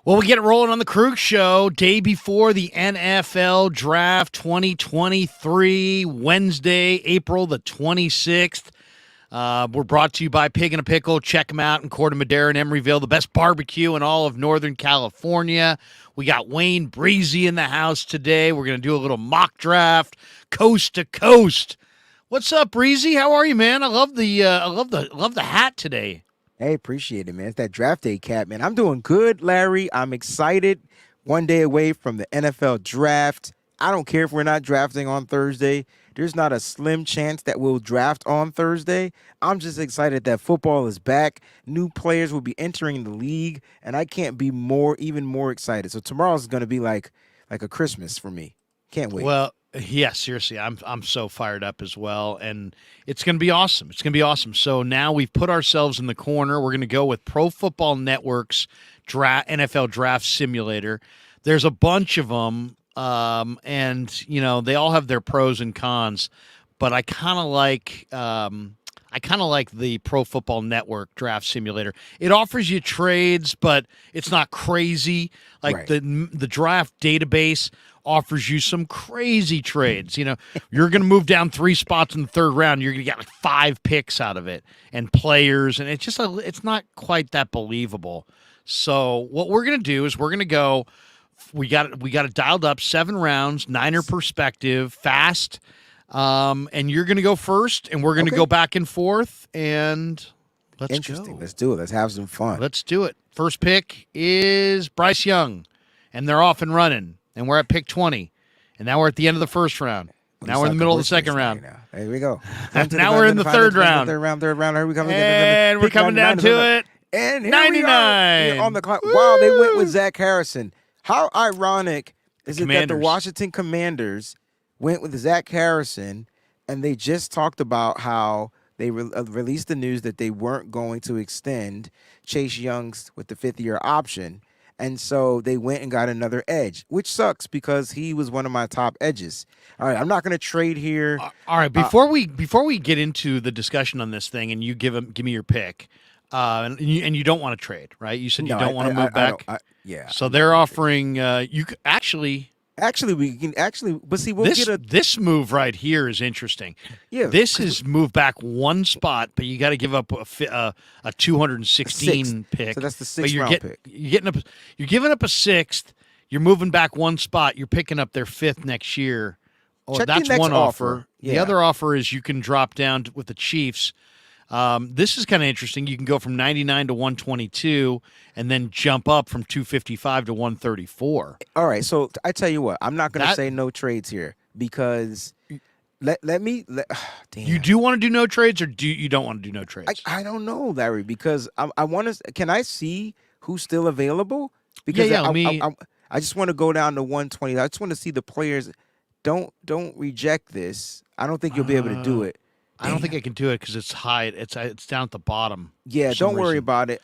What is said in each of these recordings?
Well, we get it rolling on the Krueger Show, day before the NFL Draft 2023, Wednesday, April the 26th. We're brought to you by Pig and a Pickle. Check them out in Corte Madera and Emeryville, the best barbecue in all of Northern California. We got Wayne Breezie in the house today. We're going to do a little mock draft, coast to coast. What's up, Breezie? How are you, man? I love the hat today. Hey, appreciate it, man. It's that draft day cap, man. I'm doing good, Larry. I'm excited. One day away from the NFL draft. I don't care if we're not drafting on Thursday. There's not a slim chance that we'll draft on Thursday. I'm just excited that football is back. New players will be entering the league, and I can't be even more excited. So tomorrow's going to be like a Christmas for me. Can't wait. Well, yeah, seriously, I'm so fired up as well, and it's going to be awesome. It's going to be awesome. So now we've put ourselves in the corner. We're going to go with Pro Football Network's NFL Draft Simulator. There's a bunch of them, and they all have their pros and cons. But I kind of like the Pro Football Network Draft Simulator. It offers you trades, but it's not crazy. Like Right. the draft database offers you some crazy trades. You're going to move down 3 spots in the third round. You're going to get like 5 picks out of it and players, and it's not quite that believable. So what we're going to do is we're going to go. We got it dialed up 7 rounds, Niner perspective, fast. And you're going to go first, and we're going to go back and forth, and let's Interesting. go. Let's do it. Let's have some fun. Let's do it. First pick is Bryce Young, and they're off and running, and we're at pick 20, and now we're at the end of the first round. Now we're in the middle of the second round. Right, here we go. Now we're in the third round. Third round. Here we come. And we're coming down to it. And here 99. we are on the clock. Wow, they went with Zach Harrison. How ironic is it that the Washington Commanders went with Zach Harrison, and they just talked about how they released the news that they weren't going to extend Chase Young's with the 5th-year option, and so they went and got another edge, which sucks because he was one of my top edges. All right, I'm not going to trade here. All right, before we get into the discussion on this thing, and you give me your pick, and you don't want to trade, right? You said you don't want to move back. Yeah. So they're offering you could actually. Actually, we can but see, we'll get this move right here is interesting. Yeah, this is move back 1 spot, but you got to give up a 216 pick. So that's the 6th round pick. You're giving up a 6th. You're moving back 1 spot. You're picking up their 5th next year. Oh, Check that's the next one offer. Yeah. The other offer is you can drop down with the Chiefs. This is kind of interesting. You can go from 99 to 122 and then jump up from 255 to 134. All right, so I tell you what, I'm not going to say no trades here because damn. You do want to do no trades, or you don't want to do no trades? I don't know, Larry, because I want to. Can I see who's still available? Because I just want to go down to 120. I just want to see the players. Don't reject this. I don't think you'll be able to do it. I don't think I can do it because it's high. It's down at the bottom. Yeah, don't worry about it.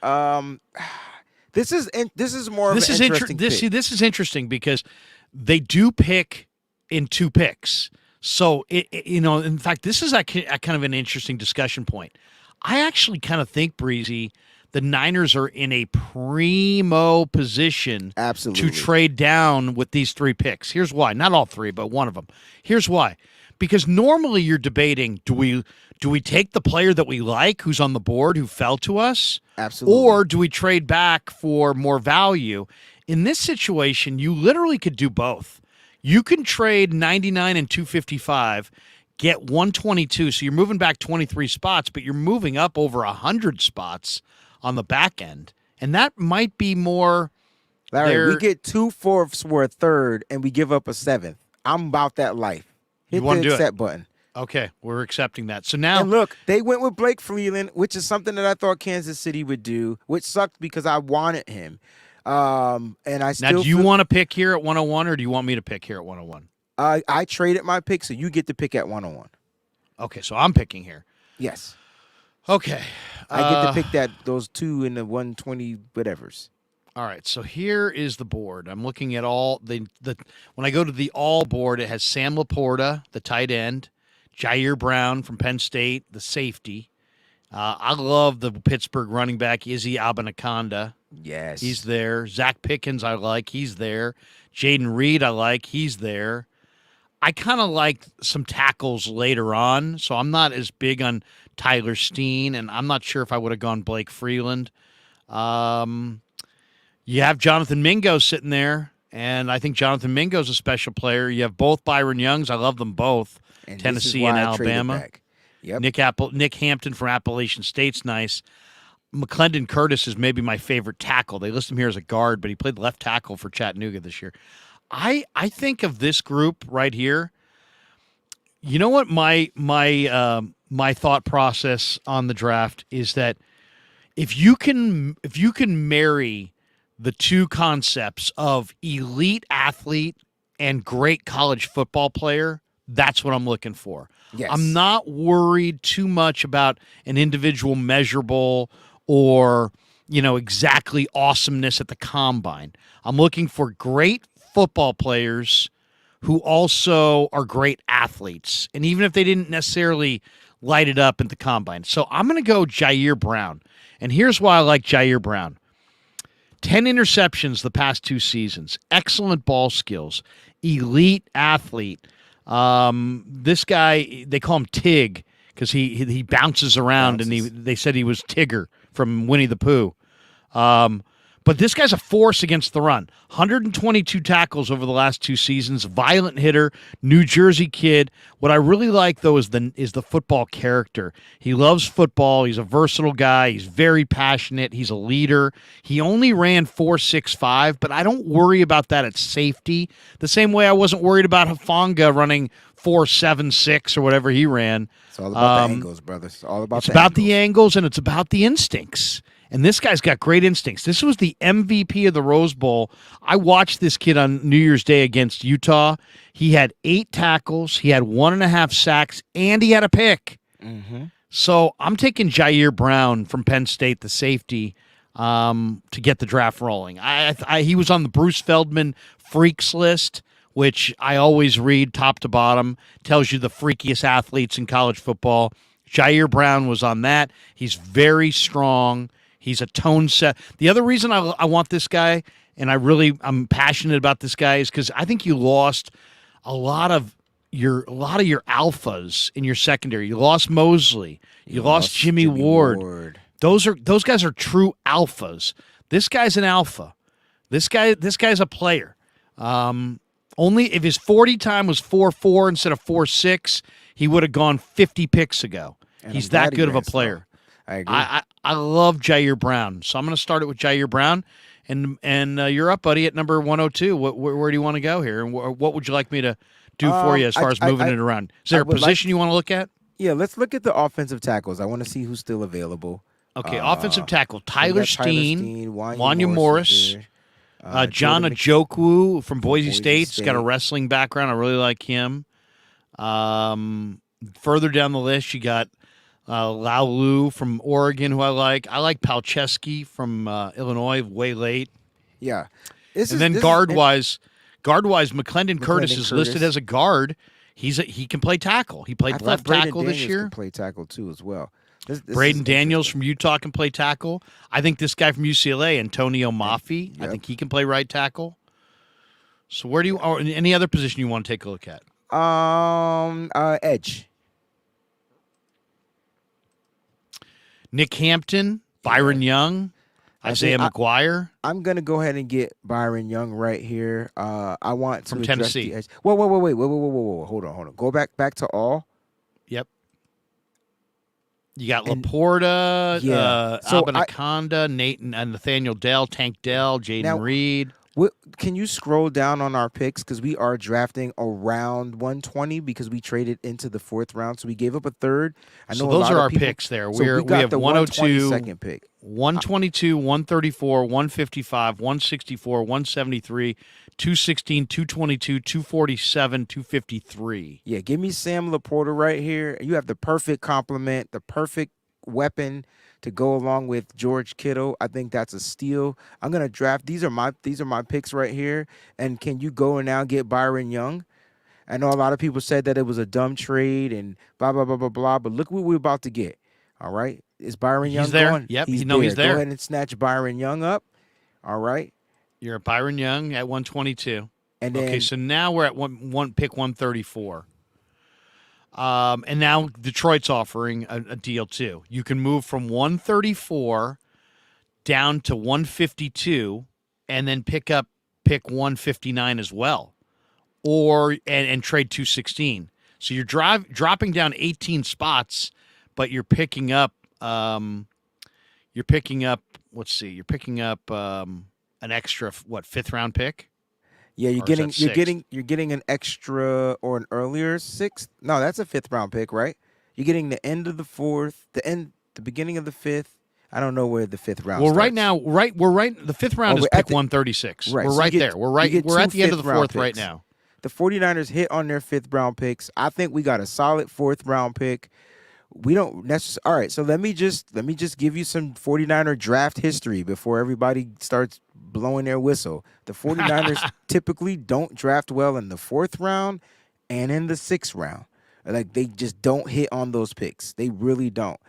This is more of an interesting pick. This is interesting because they do pick in 2 picks. So in fact, this is a kind of an interesting discussion point. I actually kind of think, Breezy, the Niners are in a primo position Absolutely. to trade down with these 3 picks. Here's why. Not all 3, but one of them. Here's why. Because normally you're debating, do we take the player that we like who's on the board who fell to us? Absolutely. Or do we trade back for more value? In this situation, you literally could do both. You can trade 99 and 255, get 122, so you're moving back 23 spots, but you're moving up over 100 spots on the back end. And that might be more... Larry, we get 2 fourths for a third, and we give up a 7th. I'm about that life. Hit the accept button. Okay, we're accepting that. So now, and look, they went with Blake Freeland, which is something that I thought Kansas City would do, which sucked because I wanted him. And I still. Now, do you want to pick here at 101, or do you want me to pick here at 101? I traded my pick, so you get to pick at 101. Okay, so I'm picking here. Yes. Okay, I get to pick those 2 in the 120 whatevers. All right, so here is the board. I'm looking at all the when I go to the all board, it has Sam Laporta, the tight end, Jair Brown from Penn State, the safety, I love the Pittsburgh running back Izzy Abanaconda. He's Yes. there. Zach Pickens, I like. He's there. Jaden Reed, I like. He's there. I kind of like some tackles later on, so I'm not as big on Tyler Steen, and I'm not sure if I would have gone Blake Freeland. Um, you have Jonathan Mingo sitting there, and I think Jonathan Mingo's a special player. You have both Byron Youngs. I love them both. And this is Tennessee and why I traded Alabama. back. Yep. Nick Hampton from Appalachian State's nice. McClendon Curtis is maybe my favorite tackle. They list him here as a guard, but he played left tackle for Chattanooga this year. I think of this group right here. You know what my thought process on the draft is that if you can marry the two concepts of elite athlete and great college football player, that's what I'm looking for. Yes. I'm not worried too much about an individual measurable or, exactly awesomeness at the combine. I'm looking for great football players who also are great athletes. And even if they didn't necessarily light it up at the combine. So I'm going to go Jair Brown. And here's why I like Jair Brown. 10 interceptions the past 2 seasons. Excellent ball skills. Elite athlete. This guy, they call him Tig because he bounces around, and they said he was Tigger from Winnie the Pooh. But this guy's a force against the run. 122 tackles over the last 2 seasons. Violent hitter, New Jersey kid. What I really like though is the football character. He loves football. He's a versatile guy. He's very passionate. He's a leader. He only ran 4.65, but I don't worry about that at safety. The same way I wasn't worried about Hufanga running 4.76 or whatever he ran. It's all about the angles, brother. It's all about the angles, and it's about the instincts. And this guy's got great instincts. This was the MVP of the Rose Bowl. I watched this kid on New Year's Day against Utah. He had 8 tackles, he had 1.5 sacks, and he had a pick. Mm-hmm. So I'm taking Jair Brown from Penn State, the safety, to get the draft rolling. He was on the Bruce Feldman Freaks list, which I always read top to bottom, tells you the freakiest athletes in college football. Jair Brown was on that. He's very strong. He's a tone set. The other reason I want this guy, and I'm passionate about this guy, is because I think you lost a lot of your alphas in your secondary. You lost Mosley. You lost Jimmy Ward. Those guys are true alphas. This guy's an alpha. This guy's a player. Only if his 40 time was 4.4 instead of 4.6, he would have gone 50 picks ago. And he's that good of a player. I agree. I love Jair Brown, so I'm going to start it with Jair Brown, and you're up, buddy, at number 102. Where do you want to go here, and what would you like me to do for you as far as moving it around? Is there a position you want to look at? Yeah, let's look at the offensive tackles. I want to see who's still available. Okay, offensive tackle: Tyler Steen, Wanya Morris, Morris, John Ajokwu from Boise State. He's got a wrestling background. I really like him. Further down the list, you got Laulu from Oregon, who I like. I like Palczewski from Illinois, way late. Yeah. Guard-wise, McClendon Curtis is listed as a guard. He can play tackle. He played left tackle this year. Can play tackle too as well. Braden Daniels from Utah can play tackle. I think this guy from UCLA, Antonio Mafi, I think he can play right tackle. So where do you? Or any other position you want to take a look at? Edge. Nick Hampton, Byron Young, Isaiah McGuire. I'm gonna go ahead and get Byron Young right here. I want to from address Tennessee. The edge. Whoa. Hold on. Go back to all. Yep. You got Laporta, Abanaconda, Nathaniel Dell, Tank Dell, Jaden Reed. Can you scroll down on our picks, because we are drafting around 120 because we traded into the 4th round, so we gave up a third. I know so those are our picks there. So we have the 102, second pick, 122, 134, 155, 164, 173, 216, 222, 247, 253. Yeah, give me Sam Laporta right here. You have the perfect complement, the perfect weapon to go along with George Kittle. I think that's a steal. I'm gonna draft. These are my picks right here. And can you go and now get Byron Young? I know a lot of people said that it was a dumb trade and blah blah blah blah blah. But look what we're about to get. All right. Is Byron Young He's there. going? Yep. He's He's Go there. ahead and snatch Byron Young up. All right. You're at Byron Young at 122. And then, Okay, so now we're at one pick 134. And now Detroit's offering a deal too. You can move from 134 down to 152, and then pick 159 as well, or and trade 216. So you're dropping down 18 spots, but you're picking up. Let's see. You're picking up an extra fifth round pick. yeah, Or is that sixth? you're getting an extra or an earlier sixth. No, that's a fifth round pick, right? You're getting the end of the fourth, the beginning of the fifth. I don't know where the fifth round. Well, starts. right now, we're right. The fifth round is we're at pick the- 136. Right, We're so you right get- there. We're you right. get We're two at the end of the fifth-round fourth right picks. now. The 49ers hit on their fifth round picks. I think we got a solid fourth round pick. We don't necessarily. All right, so let me just give you some 49er draft history before everybody starts blowing their whistle. The 49ers typically don't draft well in the fourth round and in the sixth round. Like, they just don't hit on those picks. They really don't.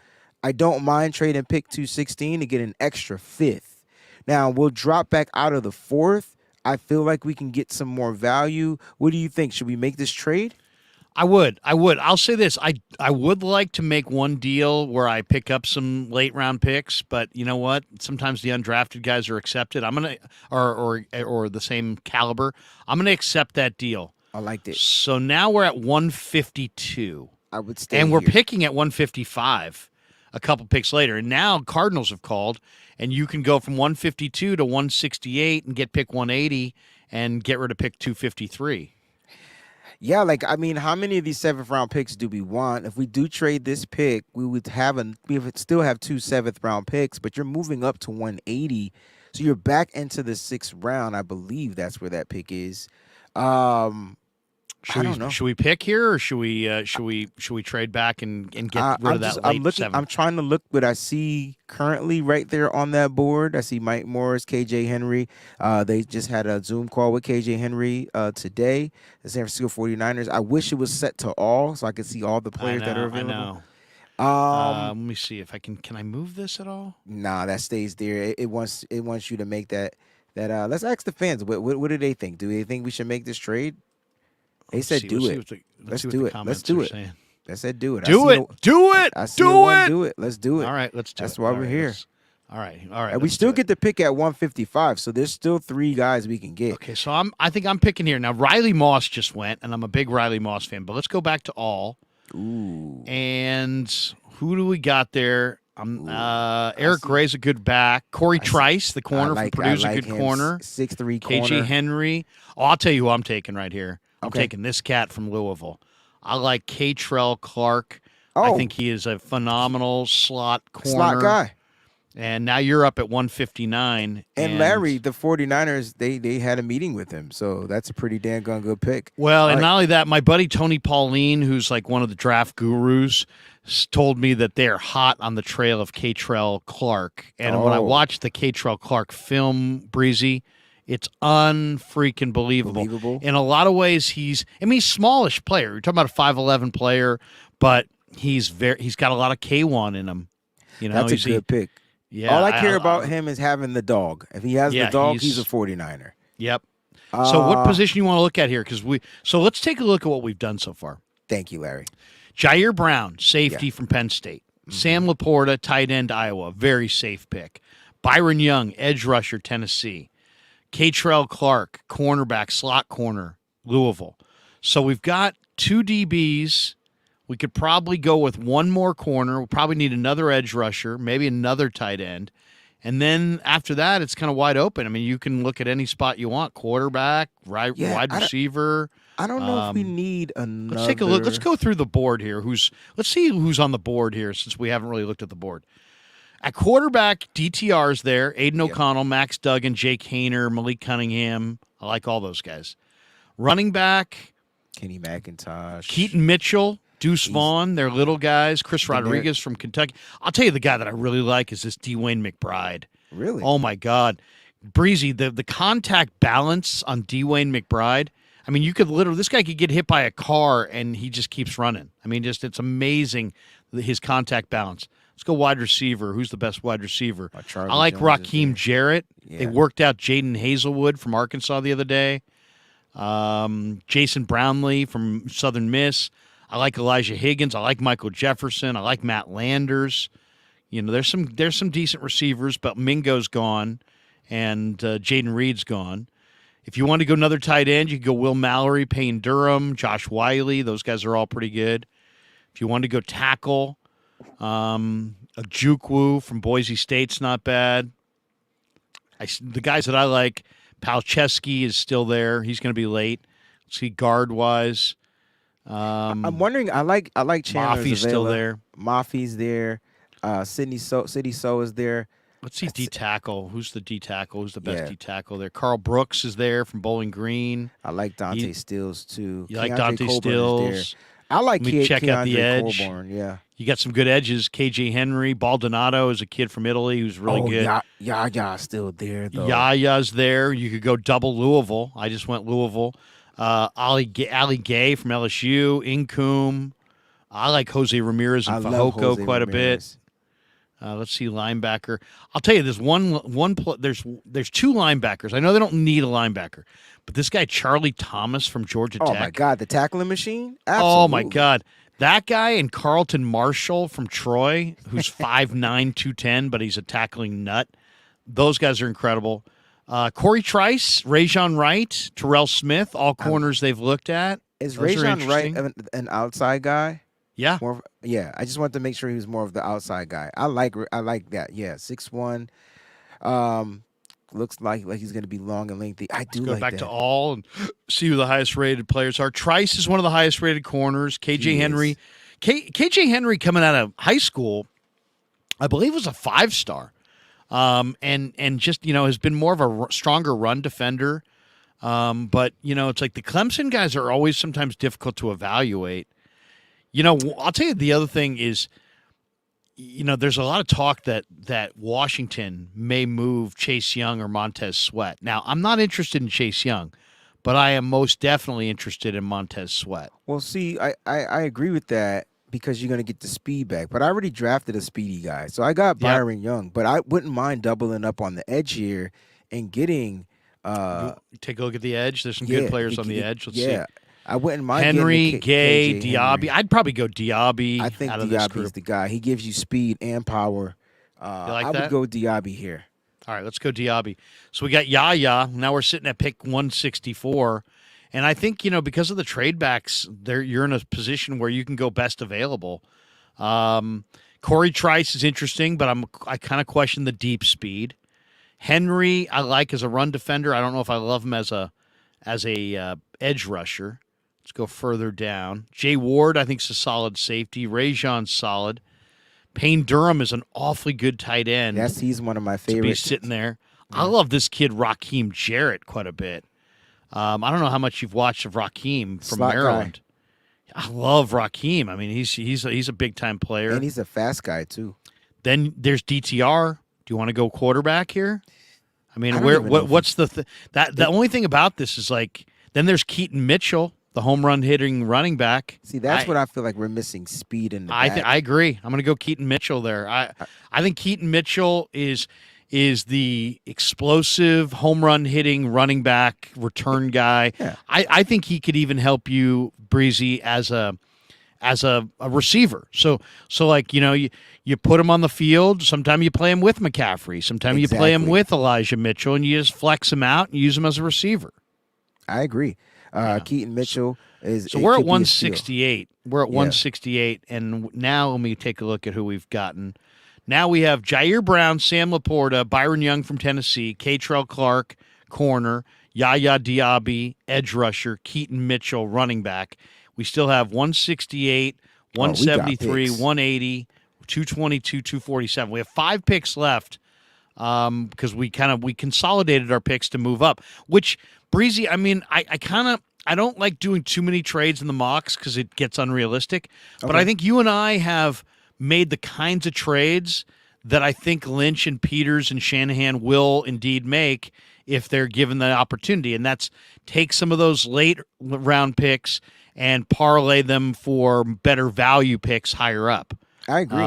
I don't mind trading pick 216 to get an extra fifth. Now, we'll drop back out of the fourth. I feel like we can get some more value. What do you think? Should we make this trade? I would. I'll say this. I would like to make one deal where I pick up some late round picks, but you know what? Sometimes the undrafted guys are accepted. I'm gonna or the same caliber. I'm gonna accept that deal. I liked it. So now we're at 152, I would stay and we're here. picking at 155. A couple picks later, and now Cardinals have called, and you can go from 152 to 168 and get pick 180 and get rid of pick 253. Yeah, like, I mean, how many of these seventh round picks do we want? If we do trade this pick, we would still have two seventh round picks, but you're moving up to 180, so you're back into the sixth round. I believe that's where that pick is. I don't know. Should we pick here, or should we trade back and get rid of that late seventh? I'm trying to look what I see currently right there on that board. I see Mike Morris, KJ Henry. They just had a Zoom call with KJ Henry today. The San Francisco 49ers. I wish it was set to all so I could see all the players that are available. I know. Let me see if I can. Can I move this at all? Nah, that stays there. It wants you to make that. Let's ask the fans. What do they think? Do they think we should make this trade? They said do it. Let's do it. Let's do it. They said do it. Do it. Do it. I see do one it. do it. Let's do it. All right, let's do That's it. why All we're right, here. All right. And we still get the pick at 155, so there's still three guys we can get. Okay, so I think I'm picking here now. Riley Moss just went, and I'm a big Riley Moss fan. But let's go back to all. Ooh. And who do we got there? Eric Gray's a good back. Corey Trice, the corner from Purdue's a good corner. 6'3" corner. KJ Henry. Oh, I'll tell you who I'm taking right here. I'm Okay. taking this cat from Louisville. I like K'Trell Clark. Oh. I think he is a phenomenal slot corner. Slot guy. And now you're up at 159. And Larry, the 49ers, they had a meeting with him, so that's a pretty damn good pick. Well, and not only that, my buddy Tony Pauline, who's like one of the draft gurus, told me that they're hot on the trail of K'Trell Clark. And when I watched the K'Trell Clark film, Breezy, it's unfreaking believable. In a lot of ways, he's smallish player. You're talking about a 5'11" player, but he's got a lot of K1 in him. You know, that's a good pick. Yeah. All I care about him is having the dog. If he has the dog, he's a 49er. Yep. So what position you want to look at here? So let's take a look at what we've done so far. Thank you, Larry. Jair Brown, safety from Penn State. Mm-hmm. Sam Laporta, tight end, Iowa. Very safe pick. Byron Young, edge rusher, Tennessee. K'Trell Clark, cornerback, slot corner, Louisville. So we've got two DBs. We could probably go with one more corner. We'll probably need another edge rusher, maybe another tight end. And then after that, it's kind of wide open. I mean, you can look at any spot you want, quarterback, wide receiver. I don't know if we need another. Let's take a look. Let's go through the board here. Let's see who's on the board here since we haven't really looked at the board. At quarterback, DTR's there. Aiden O'Connell, Max Duggan, Jake Hayner, Malik Cunningham. I like all those guys. Running back, Kenny McIntosh. Keaton Mitchell, Deuce Vaughn, they're little guys. Chris Rodriguez from Kentucky. I'll tell you the guy that I really like is this Dwayne McBride. Really? Oh, my God. Breezy, the contact balance on Dwayne McBride. I mean, you could literally, this guy could get hit by a car and he just keeps running. I mean, it's amazing, his contact balance. Let's go wide receiver. Who's the best wide receiver? Charlie I like Jones is Raheem there. Jarrett. Yeah. They worked out Jaden Hazelwood from Arkansas the other day. Jason Brownlee from Southern Miss. I like Elijah Higgins. I like Michael Jefferson. I like Matt Landers. There's some decent receivers, but Mingo's gone, and Jaden Reed's gone. If you want to go another tight end, you can go Will Mallory, Payne Durham, Josh Wiley. Those guys are all pretty good. If you want to go tackle, a Jukwu from Boise State's not bad. The guys that I like, Palczewski is still there. He's going to be late. Let's see guard-wise. I'm wondering. I like Chandler. Mafi's still there. Mafi's there. Sidney So is there. Let's see D tackle. Who's the D tackle? Who's the best Yeah. D tackle there? Carl Brooks is there from Bowling Green. I like Dante Stills too. You like Keandre Dante Colburn is Stills? there. I like Let me check out the Keandre edge. Colburn, yeah. You got some good edges. KJ Henry, Baldonado is a kid from Italy who's really good. Yaya's still there though. Yaya's there. You could go double Louisville. I just went Louisville. Ali Gay from LSU. Incoom. I like Jose Ramirez and I love Fajoko Jose quite a Ramirez. bit. Let's see linebacker. I'll tell you, there's there's two linebackers. I know they don't need a linebacker, but this guy Charlie Thomas from Georgia Oh Tech. my God, the tackling machine! Oh my Absolutely. God. That guy and Carlton Marshall from Troy, who's 5'9", 210, but he's a tackling nut. Those guys are incredible. Corey Trice, Rajon Wright, Terrell Smith, all corners they've looked at. Is Those are Rajon Wright interesting. an outside guy? Yeah. Yeah, I just wanted to make sure he was more of the outside guy. I like that. Yeah, 6'1". Looks like he's going to be long and lengthy. I do Go like back that. to all and see who the highest rated players are. Trice is one of the highest rated corners. KJ He Henry. is. KJ Henry coming out of high school, I believe was a 5-star. And just, has been more of a stronger run defender. But, it's like the Clemson guys are always sometimes difficult to evaluate. I'll tell you the other thing is, there's a lot of talk that Washington may move Chase Young or Montez Sweat. Now, I'm not interested in Chase Young, but I am most definitely interested in Montez Sweat. Well, see, I agree with that because you're going to get the speed back. But I already drafted a speedy guy. So I got Byron Young. But I wouldn't mind doubling up on the edge here and getting Take a look at the edge. There's some good players on the edge. Let's see. I wouldn't mind Henry, getting Gay, KJ Diaby. Henry. I'd probably go Diaby I think out of this Diaby's group. the guy. He gives you speed and power. like I that? would go Diaby here. All right, let's go Diaby. So we got Yaya. Now we're sitting at pick 164. And I think, because of the trade backs, you're in a position where you can go best available. Corey Trice is interesting, but I kind of question the deep speed. Henry, I like as a run defender. I don't know if I love him as a edge rusher. Let's go further down. Jay Ward, I think, is a solid safety. Rajon's solid. Payne Durham is an awfully good tight end. Yes, he's one of my to be favorites. sitting there. I love this kid Raheem Jarrett quite a bit. I don't know how much you've watched of Raheem from Slot guy. Maryland. I love Raheem. I mean, he's a big time player. And he's a fast guy, too. Then there's DTR. Do you want to go quarterback here? I mean, I don't even know if what's the only thing about this is like then there's Keaton Mitchell, the home run hitting running back. See, that's what I feel like we're missing speed in the back. I agree. I'm going to go Keaton Mitchell there. I think Keaton Mitchell is the explosive home run hitting running back return guy. Yeah. I think he could even help you, Breezy, as a receiver. So like, you put him on the field. Sometimes you play him with McCaffrey. Sometimes you play him Exactly. with Elijah Mitchell, and you just flex him out and use him as a receiver. I agree. Keaton Mitchell is. So it we're at could be a steal. 168. We're at 168, and now let me take a look at who we've gotten. Now we have Jair Brown, Sam Laporta, Byron Young from Tennessee, Catrell Clark, corner, Yaya Diaby, edge rusher, Keaton Mitchell, running back. We still have 168, 173, picks. 180, 222, 247. We have 5 picks left because we consolidated our picks to move up, which, Breezy, I mean, I don't like doing too many trades in the mocks because it gets unrealistic. But I think you and I have made the kinds of trades that I think Lynch and Peters and Shanahan will indeed make if they're given the opportunity. And that's take some of those late round picks and parlay them for better value picks higher up. I agree.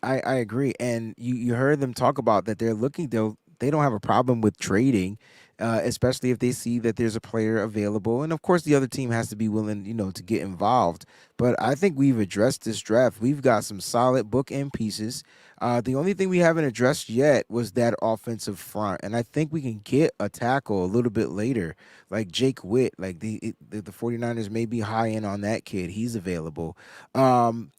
I agree, and you heard them talk about that they don't have a problem with trading, especially if they see that there's a player available, and of course the other team has to be willing, to get involved. But I think we've addressed this draft. We've got some solid bookend pieces. The only thing we haven't addressed yet was that offensive front, and I think we can get a tackle a little bit later, like Jake Witt. Like the 49ers may be high in on that kid. He's available. I'm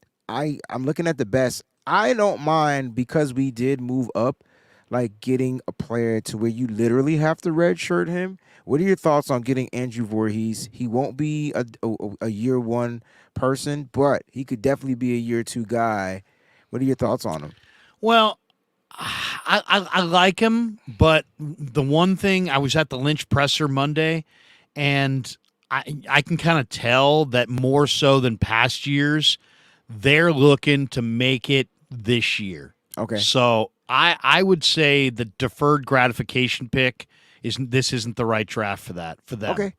looking at the best. I don't mind because we did move up, like getting a player to where you literally have to redshirt him. What are your thoughts on getting Andrew Voorhees? He won't be a year one person, but he could definitely be a year two guy. What are your thoughts on him? Well, I like him, but the one thing, I was at the Lynch presser Monday, and I can kind of tell that more so than past years, they're looking to make it this year. Okay. So I would say the deferred gratification pick isn't the right draft for that for them. Okay.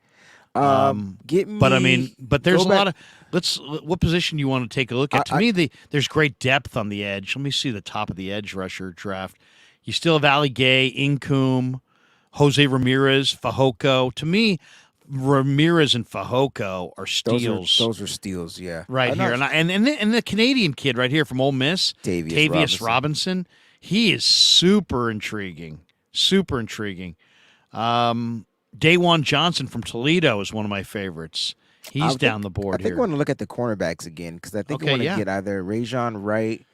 Get me. But I mean, but there's a go back- lot of what position you want to take a look at? To me, there's great depth on the edge. Let me see the top of the edge rusher draft. You still have Ali Gay, Incoom, Jose Ramirez, Fajoko. To me, Ramirez and Fajoko are steals. Those are steals, yeah. Right here, and the Canadian kid right here from Ole Miss, Tavius Robinson. He is super intriguing. Super intriguing. Dawan Johnson from Toledo is one of my favorites. He's down the board I think here. I want to look at the cornerbacks again because I think I want to get either Rajon Wright.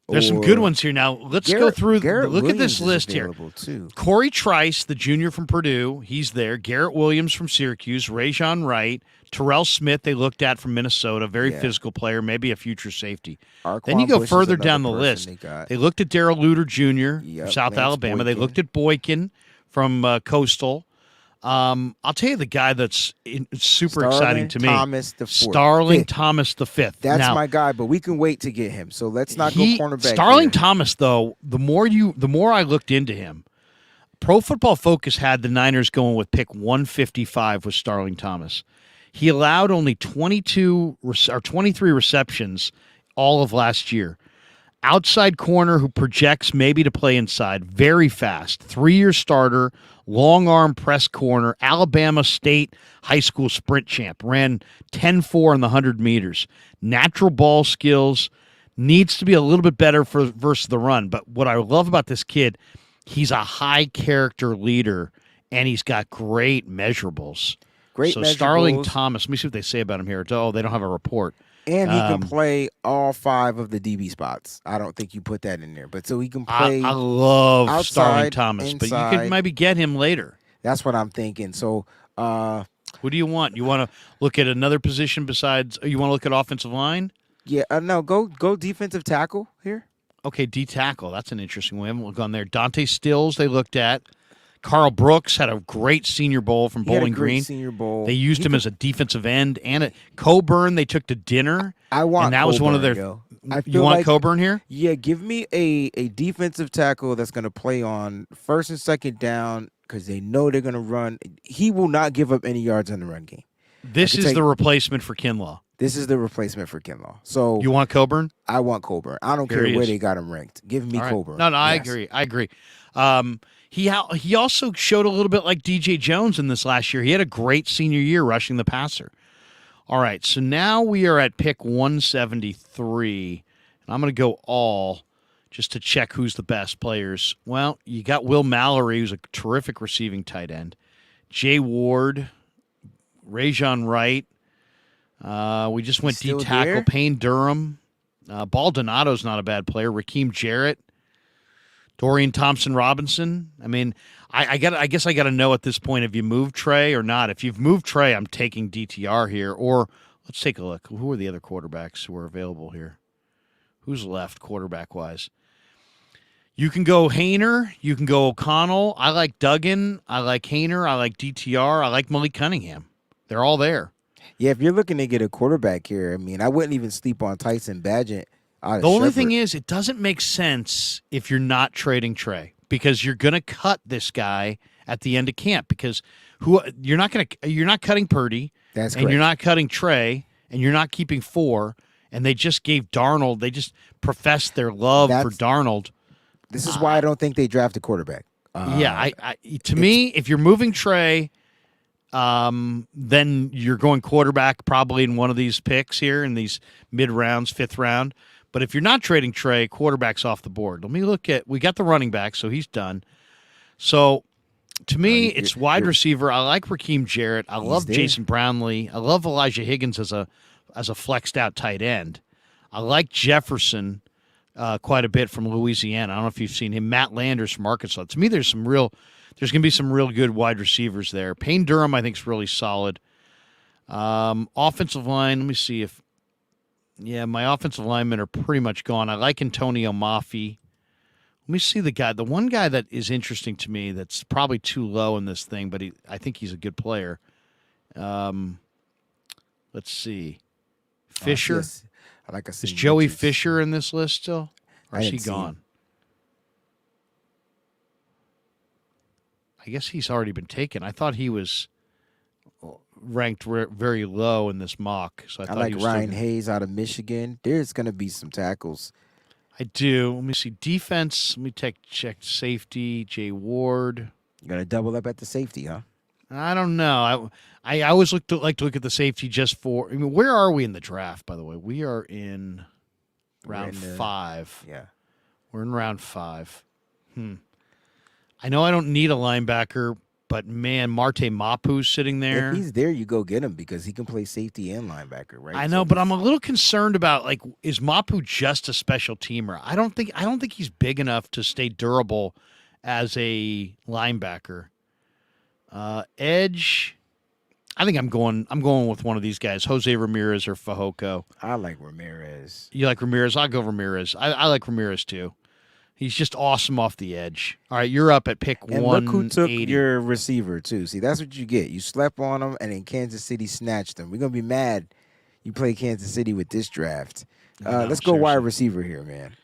There's some good ones here. Now let's go through. Look at this list here. Too. Corey Trice, the junior from Purdue, he's there. Garrett Williams from Syracuse. Rajon Wright. Terrell Smith, they looked at from Minnesota. Very physical player, maybe a future safety. Then you go further down the list. They looked at Darrell Luter Jr. from South Alabama. They looked at Boykin from Coastal. I'll tell you the guy that's super exciting to me. Starling Thomas the fifth. That's my guy, but we can wait to get him. So let's not go cornerback. Starling Thomas, though, the more I looked into him, Pro Football Focus had the Niners going with pick 155 with Starling Thomas. He allowed only 23 receptions all of last year. Outside corner who projects maybe to play inside. Very fast. 3-year starter. Long arm press corner. Alabama State high school sprint champ. Ran 10.4 in the 100 meters. Natural ball skills. Needs to be a little bit better versus the run. But what I love about this kid, he's a high character leader, and he's got great measurables. So Starling Thomas, let me see what they say about him here. Oh, they don't have a report. And he can play all 5 of the DB spots. I don't think you put that in there, but so he can play. I love outside, Starling Thomas, inside. But you could maybe get him later. That's what I'm thinking. So, who do you want? You want to look at another position besides? You want to look at offensive line? Yeah, no, go defensive tackle here. Okay, D tackle. That's an interesting one. We haven't gone there. Dante Stills, they looked at. Carl Brooks had a great Senior Bowl from Bowling Green. Senior Bowl. They used him as a defensive end, and Coburn they took to dinner. And that was one of their. You want Coburn here? Yeah, give me a defensive tackle that's going to play on first and second down because they know they're going to run. He will not give up any yards in the run game. This is the replacement for Kinlaw. This is the replacement for Kinlaw. So you want Coburn? I want Coburn. I don't care where they got him ranked. Give me Coburn. No, I agree. I agree. He also showed a little bit like DJ Jones in this last year. He had a great senior year rushing the passer. All right, so now we are at pick 173, and I'm going to go all just to check who's the best players. Well, you got Will Mallory, who's a terrific receiving tight end. Jay Ward, Rajon Wright. We just went D tackle. Payne Durham. Baldonado's not a bad player. Raheem Jarrett. Dorian Thompson-Robinson. I mean, I guess I got to know at this point if you moved Trey or not. If you've moved Trey, I'm taking DTR here. Or let's take a look. Who are the other quarterbacks who are available here? Who's left quarterback-wise? You can go Hayner. You can go O'Connell. I like Duggan. I like Hayner. I like DTR. I like Malik Cunningham. They're all there. Yeah, if you're looking to get a quarterback here, I mean, I wouldn't even sleep on Tyson Bagent. The only thing is, it doesn't make sense if you're not trading Trey because you're going to cut this guy at the end of camp because you're not cutting Purdy, That's and correct. you're not cutting Trey, and you're not keeping 4, and they just gave Darnold. They just professed their love for Darnold. This is why I don't think they draft a quarterback. Yeah, to me, if you're moving Trey, then you're going quarterback probably in one of these picks here in these mid rounds, 5th round. But if you're not trading Trey, quarterback's off the board. Let me look at. We got the running back, so he's done. So to me, it's wide receiver. I like Raheem Jarrett. I love Jason Brownlee. I love Elijah Higgins as a flexed out tight end. I like Jefferson quite a bit from Louisiana. I don't know if you've seen him. Matt Landers from Arkansas. To me, there's going to be some real good wide receivers there. Payne Durham, I think, is really solid. Offensive line, let me see if. Yeah, my offensive linemen are pretty much gone. I like Antonio Maffei. Let me see the one guy that is interesting to me that's probably too low in this thing, but I think he's a good player. Let's see. Fisher. I like is Joey Fisher in this list still? Or is he gone? I guess he's already been taken. I thought he was ranked very low in this mock. So I like Ryan Hayes out of Michigan. There's going to be some tackles. I do. Let me see. Defense. Let me check safety. Jay Ward. You got to double up at the safety, huh? I don't know. I always like to look at the safety just for. I mean, where are we in the draft? By the way, we are in round 5. Yeah, we're in round 5. I know I don't need a linebacker, but man, Marte Mapu's sitting there. If he's there, you go get him because he can play safety and linebacker, right? I know, but I'm a little concerned about is Mapu just a special teamer? I don't think he's big enough to stay durable as a linebacker. Edge, I think I'm going with one of these guys, Jose Ramirez or Fajoko. I like Ramirez. You like Ramirez? I'll go Ramirez. I like Ramirez too. He's just awesome off the edge. All right, you're up at pick 180. And look who took your receiver too. See, that's what you get. You slept on him, and then Kansas City snatched him. We're gonna be mad you play Kansas City with this draft. Let's go wide receiver here, man.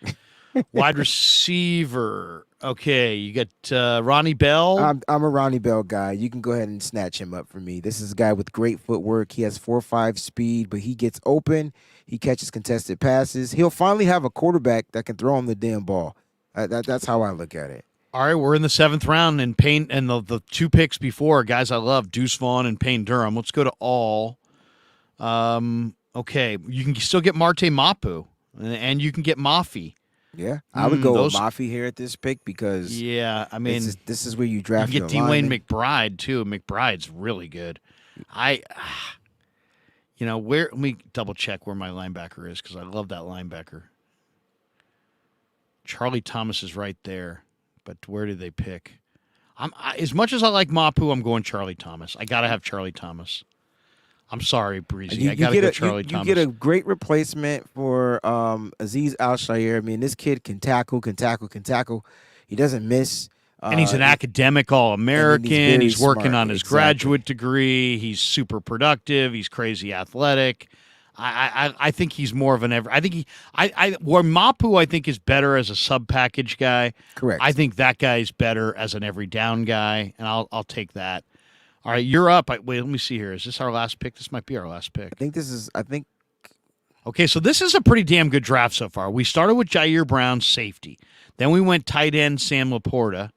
Wide receiver. Okay, you got Ronnie Bell. I'm a Ronnie Bell guy. You can go ahead and snatch him up for me. This is a guy with great footwork. He has 4.5 speed, but he gets open. He catches contested passes. He'll finally have a quarterback that can throw him the damn ball. That's how I look at it. All right, we're in the 7th round, and Payne and the 2 picks before, guys I love, Deuce Vaughn and Payne Durham. Let's go to all. Okay, you can still get Marte Mapu, and you can get Maffei. Yeah, I would go with Maffei here at this pick because I mean this is where you draft. You get Dwayne McBride too. McBride's really good. Let me double check where my linebacker is because I love that linebacker. Charlie Thomas is right there, but where did they pick? As much as I like Mapu, I'm going Charlie Thomas. I got to have Charlie Thomas. I'm sorry, Breezie. I got to go Charlie Thomas. You get a great replacement for Azeez Al-Shaair. I mean, this kid can tackle. He doesn't miss. And he's an academic All-American. He's working on his graduate degree. He's super productive. He's crazy athletic. I think he's more of an ever. I think where Mapu I think is better as a sub package guy. Correct. I think that guy is better as an every down guy, and I'll take that. All right, you're up. Wait, let me see here. Is this our last pick? This might be our last pick. I think. Okay, so this is a pretty damn good draft so far. We started with Jair Brown, safety. Then we went tight end Sam Laporta.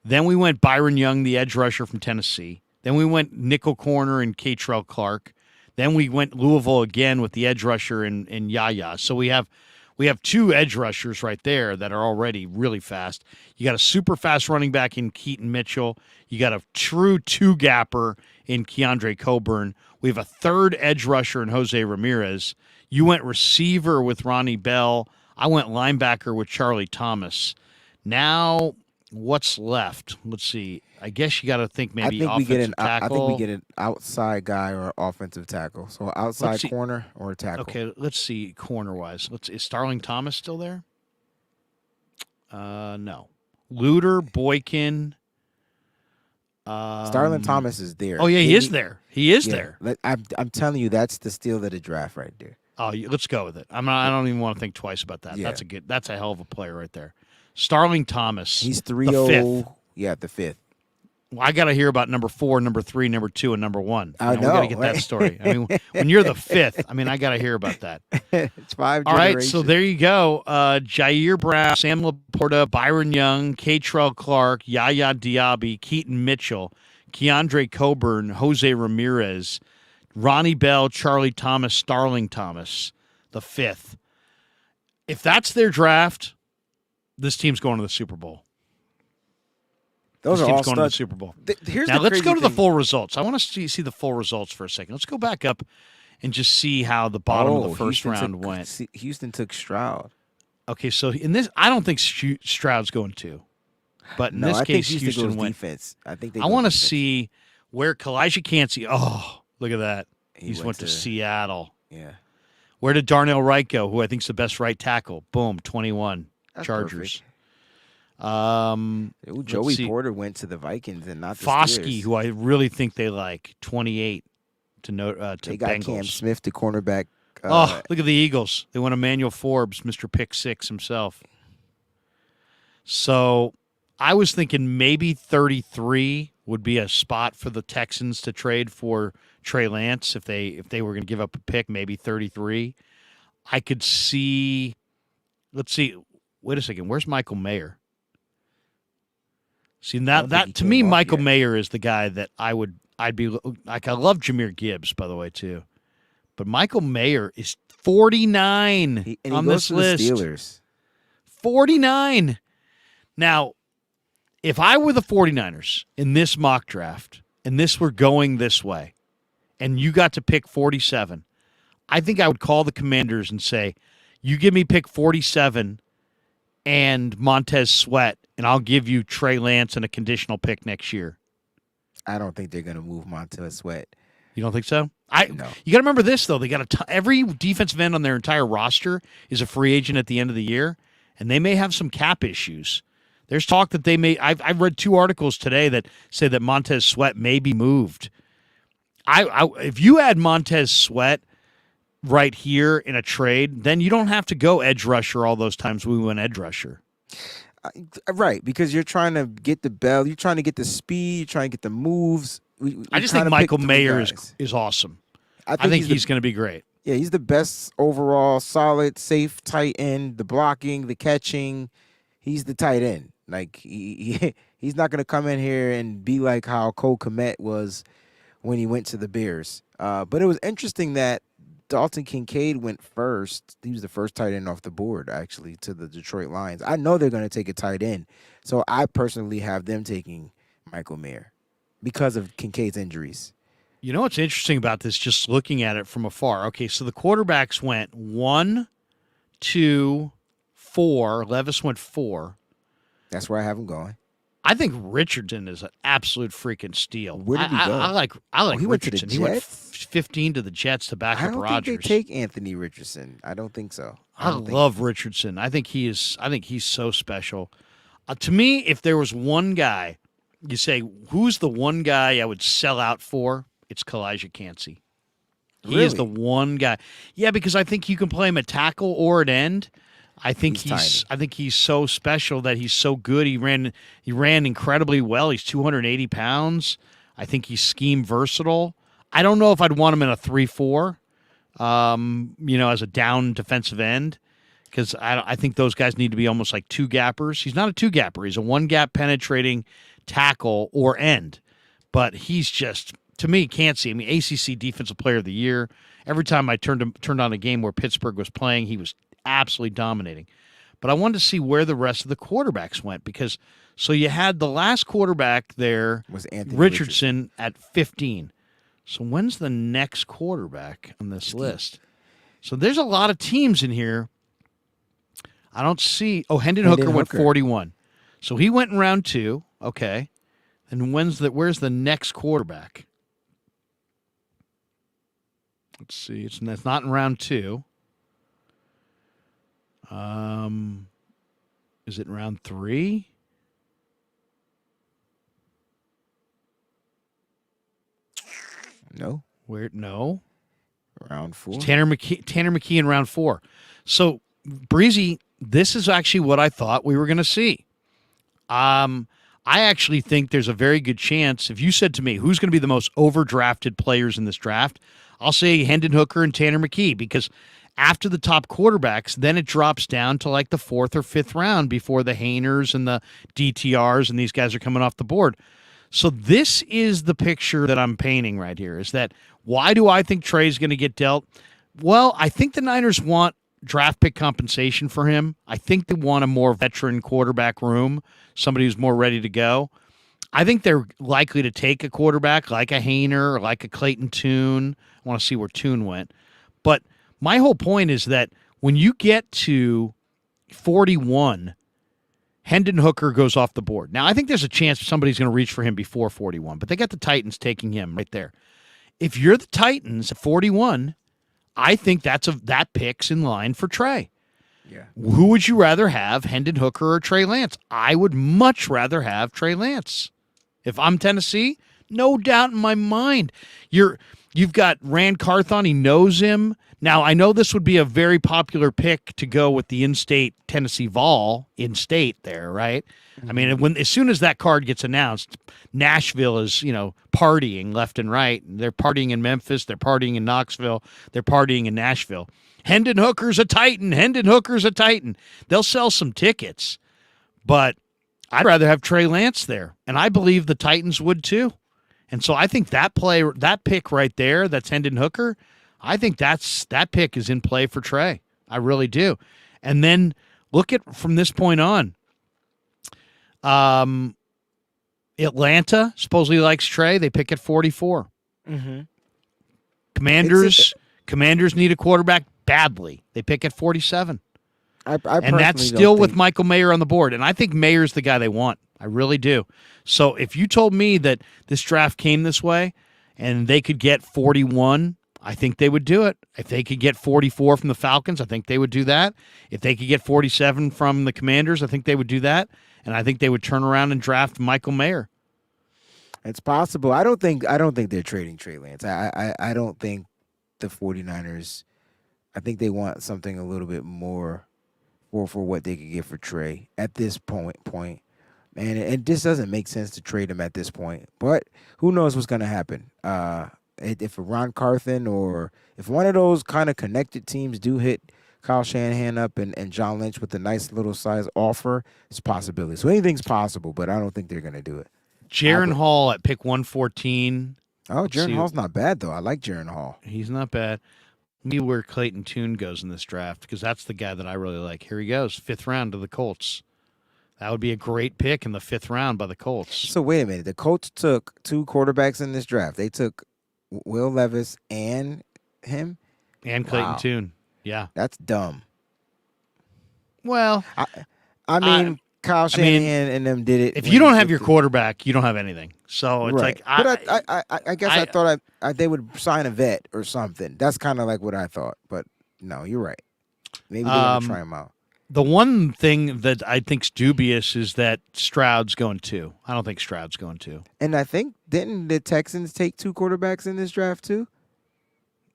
Then we went Byron Young, the edge rusher from Tennessee. Then we went nickel corner and Catrell Clark. Then we went Louisville again with the edge rusher and Yaya. So we have 2 edge rushers right there that are already really fast. You got a super fast running back in Keaton Mitchell. You got a true 2-gapper in Keandre Coburn. We have a 3rd edge rusher in Jose Ramirez. You went receiver with Ronnie Bell. I went linebacker with Charlie Thomas. Now, what's left? Let's see. I guess you got to think maybe offensive tackle. I think we get an outside guy or offensive tackle. So outside corner or tackle. Okay, let's see corner-wise. Is Starling Thomas still there? No. Luter, Boykin. Starling Thomas is there. Oh, yeah, he is there. He is there. I'm telling you, that's the steal of the draft right there. Oh, let's go with it. I don't even want to think twice about that. Yeah. That's a hell of a player right there. Starling Thomas. He's 3-0. Yeah, the 5th. Well, I got to hear about number 4, number 3, number 2, and number 1. I We got know, to get that right? story. I mean, when you're the 5th, I mean, I got to hear about that. It's 5 All right, generations. so there you go. Jair Brown, Sam Laporta, Byron Young, Catrell Clark, Yaya Diaby, Keaton Mitchell, Keandre Coburn, Jose Ramirez, Ronnie Bell, Charlie Thomas, Starling Thomas, the 5th. If that's their draft, this team's going to the Super Bowl. Those This are all team's going to the studs. Super Bowl. Here's Now, the let's crazy go to the thing. full results. I want to see the full results for a second. Let's go back up and just see how the bottom of the first round went. Houston took Stroud. Okay, so in this, I don't think Stroud's going to. But in No, this I case, think Houston goes went. defense. I think they. I want to see where Kalijah Cansey. Oh, look at that. He He's went to to- Seattle. Yeah. Where did Darnell Wright go, who I think is the best right tackle? Boom, 21. That's Chargers. Ooh, Joey let's see. Porter went to the Vikings and not the Foskey, Steelers. who I really think they like, 28 to They got Bengals. Cam Smith, the cornerback. Oh, look at the Eagles. They went Emmanuel Forbes, Mr. Pick Six himself. So I was thinking maybe 33 would be a spot for the Texans to trade for Trey Lance if they were going to give up a pick, maybe 33. I could see. Let's see. Wait a second. Where's Michael Mayer? See don't think that he to me, came off Michael yet. Mayer is the guy that I'd be like. I love Jahmyr Gibbs, by the way, too. But Michael Mayer is 49 and he on goes this to list. the Steelers. 49. Now, if I were the 49ers in this mock draft and this were going this way and you got to pick 47, I think I would call the Commanders and say, you give me pick 47 and Montez Sweat, and I'll give you Trey Lance and a conditional pick next year. I don't think they're going to move Montez Sweat. You don't think so? No. You got to remember this, though. They got every defensive end on their entire roster is a free agent at the end of the year, and they may have some cap issues. There's talk that they may. I've read 2 articles today that say that Montez Sweat may be moved. If you add Montez Sweat right here in a trade, then you don't have to go edge rusher all those times we went edge rusher. Right, because you're trying to get the bell, you're trying to get the speed, you're trying to get the moves. I just think Michael Mayer is awesome. I think he's going to be great. Yeah, he's the best overall, solid, safe tight end. The blocking, the catching, he's the tight end. Like he's not going to come in here and be like how Cole Kmet was when he went to the Bears. But it was interesting that Dalton Kincaid went first. He was the first tight end off the board, actually, to the Detroit Lions. I know they're going to take a tight end, so I personally have them taking Michael Mayer because of Kincaid's injuries. You know what's interesting about this, just looking at it from afar? Okay, so the quarterbacks went 1, 2, 4. Levis went 4. That's where I have him going. I think Richardson is an absolute freaking steal. Where did he go? I like he went to the Richardson. He went Jets? 15 to the Jets to back I up don't Rodgers. think they take Anthony Richardson. I don't think so. I don't think- love Richardson. I think he's so special. To me, if there was one guy, you say, who's the one guy I would sell out for? It's Kalijah Cansey. He is the Really? one guy. Yeah, because I think you can play him at tackle or at end. I think He's I think he's so special that he's so good. He ran incredibly well. He's 280 pounds. I think he's scheme versatile. I don't know if I'd want him in a 3-4, as a down defensive end, because I think those guys need to be almost like 2-gappers. He's not a 2-gapper. He's a 1-gap penetrating tackle or end. But he's just, to me, Cansey. I mean, ACC Defensive Player of the Year. Every time I turned on a game where Pittsburgh was playing, he was absolutely dominating. But I wanted to see where the rest of the quarterbacks went, because so you had the last quarterback there Was Anthony Richardson at 15. So when's the next quarterback on this list? So there's a lot of teams in here. I don't see. Oh, Hendon Hooker went 41. So he went in round 2. Okay. And where's the next quarterback? Let's see. It's not in round 2. Is it round 3? No. No. Round 4. It's Tanner McKee in round 4. So, Breezie, this is actually what I thought we were going to see. I actually think there's a very good chance. If you said to me, who's going to be the most overdrafted players in this draft, I'll say Hendon Hooker and Tanner McKee, because after the top quarterbacks, then it drops down to like the 4th or 5th round before the Hainers and the DTRs and these guys are coming off the board. So this is the picture that I'm painting right here, is that why do I think Trey's going to get dealt? Well, I think the Niners want draft pick compensation for him. I think they want a more veteran quarterback room, somebody who's more ready to go. I think they're likely to take a quarterback like a Hainer or like a Clayton Tune. I want to see where Tune went. But my whole point is that when you get to 41, Hendon Hooker goes off the board. Now, I think there's a chance somebody's going to reach for him before 41, but they got the Titans taking him right there. If you're the Titans at 41, I think that pick's in line for Trey. Yeah. Who would you rather have, Hendon Hooker or Trey Lance? I would much rather have Trey Lance. If I'm Tennessee, no doubt in my mind. You've got Rand Carthon. He knows him. Now, I know this would be a very popular pick to go with the in-state Tennessee Vol in-state there, right? Mm-hmm. I mean, as soon as that card gets announced, Nashville is, partying left and right. They're partying in Memphis. They're partying in Knoxville. They're partying in Nashville. Hendon Hooker's a Titan. Hendon Hooker's a Titan. They'll sell some tickets, but I'd rather have Trey Lance there, and I believe the Titans would too. And so I think that pick right there, that's Hendon Hooker, I think that pick is in play for Trey. I really do. And then look at from this point on. Atlanta supposedly likes Trey. They pick at 44. Mm-hmm. Commanders need a quarterback badly. They pick at 47. And that's still with Michael Mayer on the board. And I think Mayer's the guy they want. I really do. So if you told me that this draft came this way and they could get 41, I think they would do it. If they could get 44 from the Falcons, I think they would do that. If they could get 47 from the Commanders, I think they would do that. And I think they would turn around and draft Michael Mayer. It's possible. I don't think they're trading Trey Lance. I don't think the 49ers, I think they want something a little bit more for what they could get for Trey at this point. And it just doesn't make sense to trade him at this point. But who knows what's going to happen. If a Ron Carthen or if one of those kind of connected teams do hit Kyle Shanahan up and John Lynch with a nice little size offer, it's a possibility. So anything's possible, but I don't think they're going to do it. Jaron Hall at pick 114. Oh, Jaron Hall's not bad, though. I like Jaron Hall. He's not bad. Me where Clayton Tune goes in this draft, because that's the guy that I really like. Here he goes, 5th round to the Colts. That would be a great pick in the 5th round by the Colts. So wait a minute. The Colts took 2 quarterbacks in this draft. They took Will Levis and him? And Clayton Tune. Yeah. That's dumb. Well, I mean, Kyle Shanahan and them did it. If you don't have your quarterback, you don't have anything. So it's right. like I guess I thought they would sign a vet or something. That's kind of like what I thought. But no, you're right. Maybe they're going to try him out. The one thing that I think's dubious is that Stroud's going 2. I don't think Stroud's going 2. And I think didn't the Texans take 2 quarterbacks in this draft too?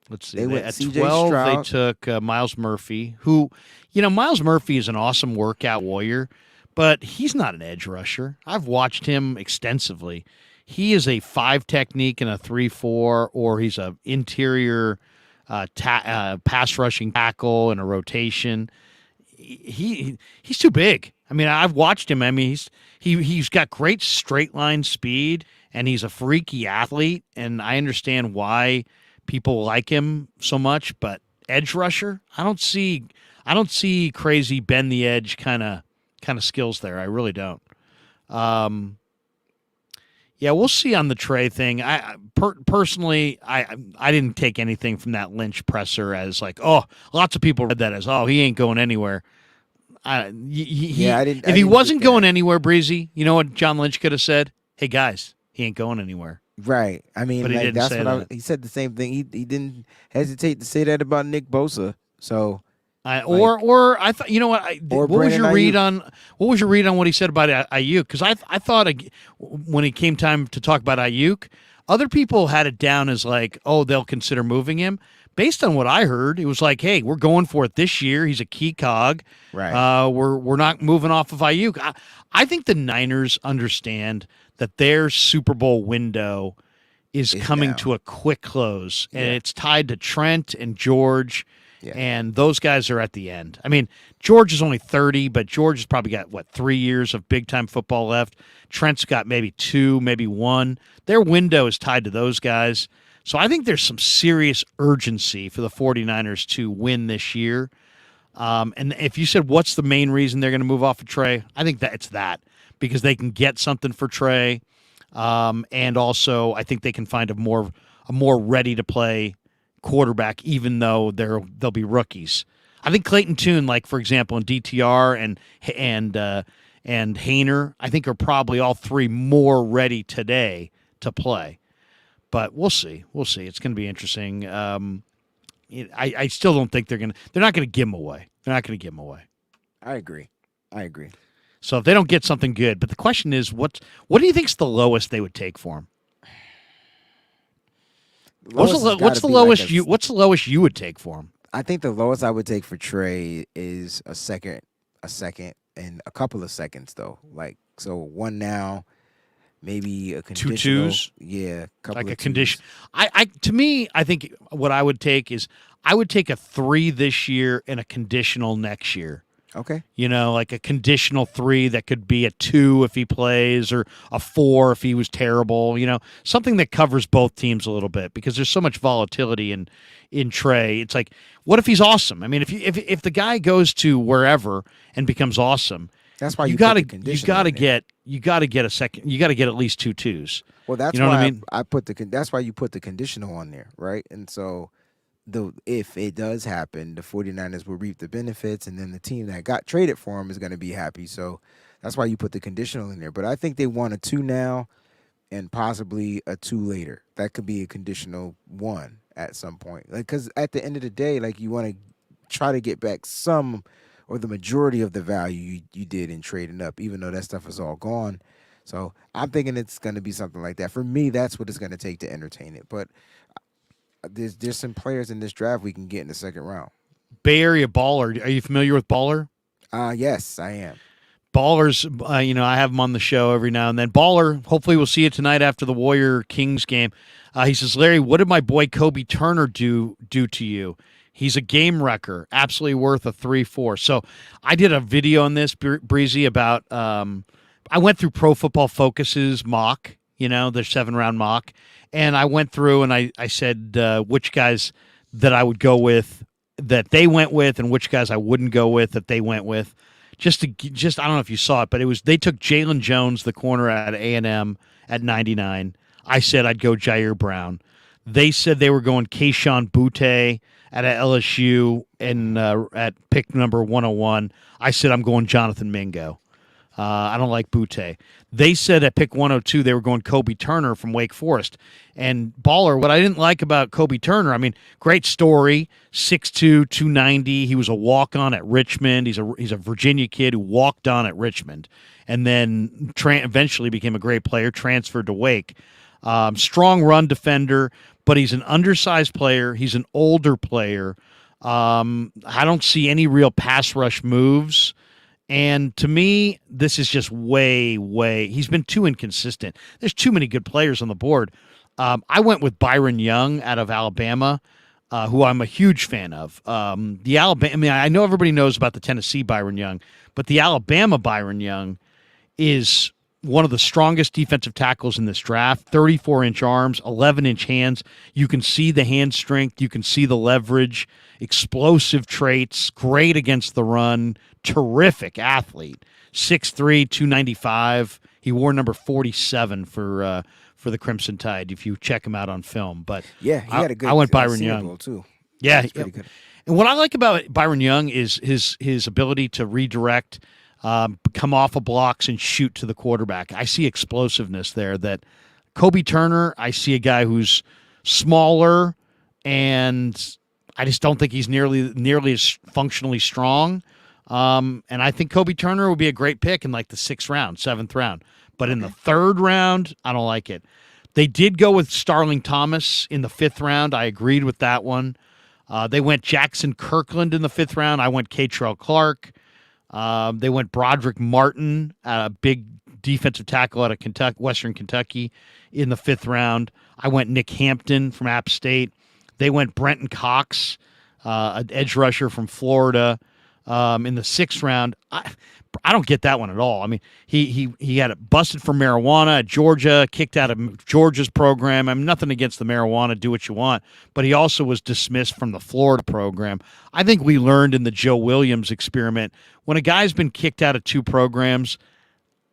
Let's see. They went at CJ 12, Stroud. they took Miles Murphy, who, Miles Murphy is an awesome workout warrior, but he's not an edge rusher. I've watched him extensively. He is a 5 technique and a 3-4, or he's a interior pass rushing tackle and a rotation. He's too big. I mean, I've watched him. I mean, he's got great straight line speed, and he's a freaky athlete. And I understand why people like him so much. But edge rusher, I don't see crazy bend the edge kind of skills there. I really don't. Yeah, we'll see on the Trey thing. Personally, I didn't take anything from that Lynch presser as like, oh, lots of people read that as, oh, he ain't going anywhere. I didn't. If he wasn't going anywhere, Breezy, you know what John Lynch could have said? Hey guys, he ain't going anywhere. Right. I mean, but he didn't that's say what he said the same thing. He didn't hesitate to say that about Nick Bosa. So. Or I thought, you know what? What was your read on what he said about Ayuk? Because I thought when it came time to talk about Ayuk, other people had it down as like, oh, they'll consider moving him. based on what I heard, it was like, hey, we're going for it this year. He's a key cog. Right. We're not moving off of Ayuk. I think the Niners understand that their Super Bowl window is It's coming now. to a quick close, and Yeah. it's tied to Trent and George, Yeah. and those guys are at the end. I mean, George is only 30, but George has probably got, what, 3 years of big time football left. Trent's got maybe 2, maybe 1. Their window is tied to those guys. So I think there's some serious urgency for the 49ers to win this year. And if you said what's the main reason they're going to move off of Trey, I think that it's that because they can get something for Trey. And also, I think they can find a more ready to play quarterback, even though they'll be rookies. I think Clayton Tune, like for example, in DTR and Hayner, I think are probably all three more ready today to play. But we'll see. We'll see. It's going to be interesting. I still don't think they're not going to give him away. They're not going to give him away. I agree. I agree. So if they don't get something good, but the question is, what do you think's the lowest they would take for him? What's the lowest you would take for him? I think the lowest I would take for Trey is a second, and a couple of seconds though. Like so, one now, maybe a Two conditional. twos, Yeah, couple like of a twos. condition. To me, I think what I would take is I would take a 3 this year and a conditional next year. Okay. You know, like a conditional 3 that could be a 2 if he plays or a 4 if he was terrible. You know, something that covers both teams a little bit because there's so much volatility in Trey. It's like, what if he's awesome? I mean, if the guy goes to wherever and becomes awesome, That's why you you got to put the conditional in there. get a second. You got to get at least 2 twos. Well, that's You know why what I mean? I put that's why you put the conditional on there, right? And so if it does happen, the 49ers will reap the benefits and then the team that got traded for him is going to be happy. So that's why you put the conditional in there. But I think they want a 2 now and possibly a 2 later. That could be a conditional 1 at some point. Like cuz at the end of the day, like you want to try to get back some or the majority of the value you did in trading up, even though that stuff is all gone. So I'm thinking it's going to be something like that. For me, that's what it's going to take to entertain it. But there's some players in this draft we can get in the second round. Bay Area Baller. Are you familiar with Baller? Yes, I am. Baller's, I have him on the show every now and then. Baller, hopefully we'll see you tonight after the Warrior Kings game. He says, Larry, what did my boy Kobe Turner do to you? He's a game wrecker, absolutely worth a 3-4. So I did a video on this, Breezy, about I went through Pro Football Focus's mock, their 7-round mock, and I went through and I said which guys that I would go with that they went with and which guys I wouldn't go with that they went with. Just I don't know if you saw it, but they took Jalen Jones, the corner at A&M, at 99. I said I'd go Jair Brown. They said they were going Keyshawn Butte at LSU and at pick number 101. I said I'm going Jonathan Mingo. I don't like Butte. They said at pick 102 they were going Kobe Turner from Wake Forest. And Baller, what I didn't like about Kobe Turner, I mean, great story, 6'2", 290. He was a walk-on at Richmond. He's a Virginia kid who walked on at Richmond and then eventually became a great player, transferred to Wake. Strong run defender, but he's an undersized player. He's an older player. I don't see any real pass rush moves. And to me, this is just way, he's been too inconsistent. There's too many good players on the board. I went with Byron Young out of Alabama, who I'm a huge fan of. The Alabama, I mean, I know everybody knows about the Tennessee Byron Young, but the Alabama Byron Young is one of the strongest defensive tackles in this draft. 34-inch arms, 11-inch hands. You can see the hand strength. You can see the leverage, explosive traits, great against the run, terrific athlete. 6'3", 295. He wore number 47 for the Crimson Tide if you check him out on film. But Yeah, he had a good. I went Byron Senior Young Bowl, too. Yeah, That's pretty good. And what I like about Byron Young is his ability to redirect, come off of blocks and shoot to the quarterback. I see explosiveness there. That Kobe Turner, I see a guy who's smaller, and I just don't think he's nearly as functionally strong. And I think Kobe Turner would be a great pick in like the 6th round, 7th round. But in the 3rd round, I don't like it. They did go with Starling Thomas in the 5th round. I agreed with that one. They went Jackson Kirkland in the 5th round. I went Catrell Clark. They went Broderick Martin, a big defensive tackle out of Kentucky, Western Kentucky, in the 5th round. I went Nick Hampton from App State. They went Brenton Cox, an edge rusher from Florida, in the 6th round. I don't get that one at all. I mean, he got busted for marijuana at Georgia, kicked out of Georgia's program. I'm nothing against the marijuana, do what you want, but he also was dismissed from the Florida program. I think we learned in the Joe Williams experiment, when a guy's been kicked out of 2 programs,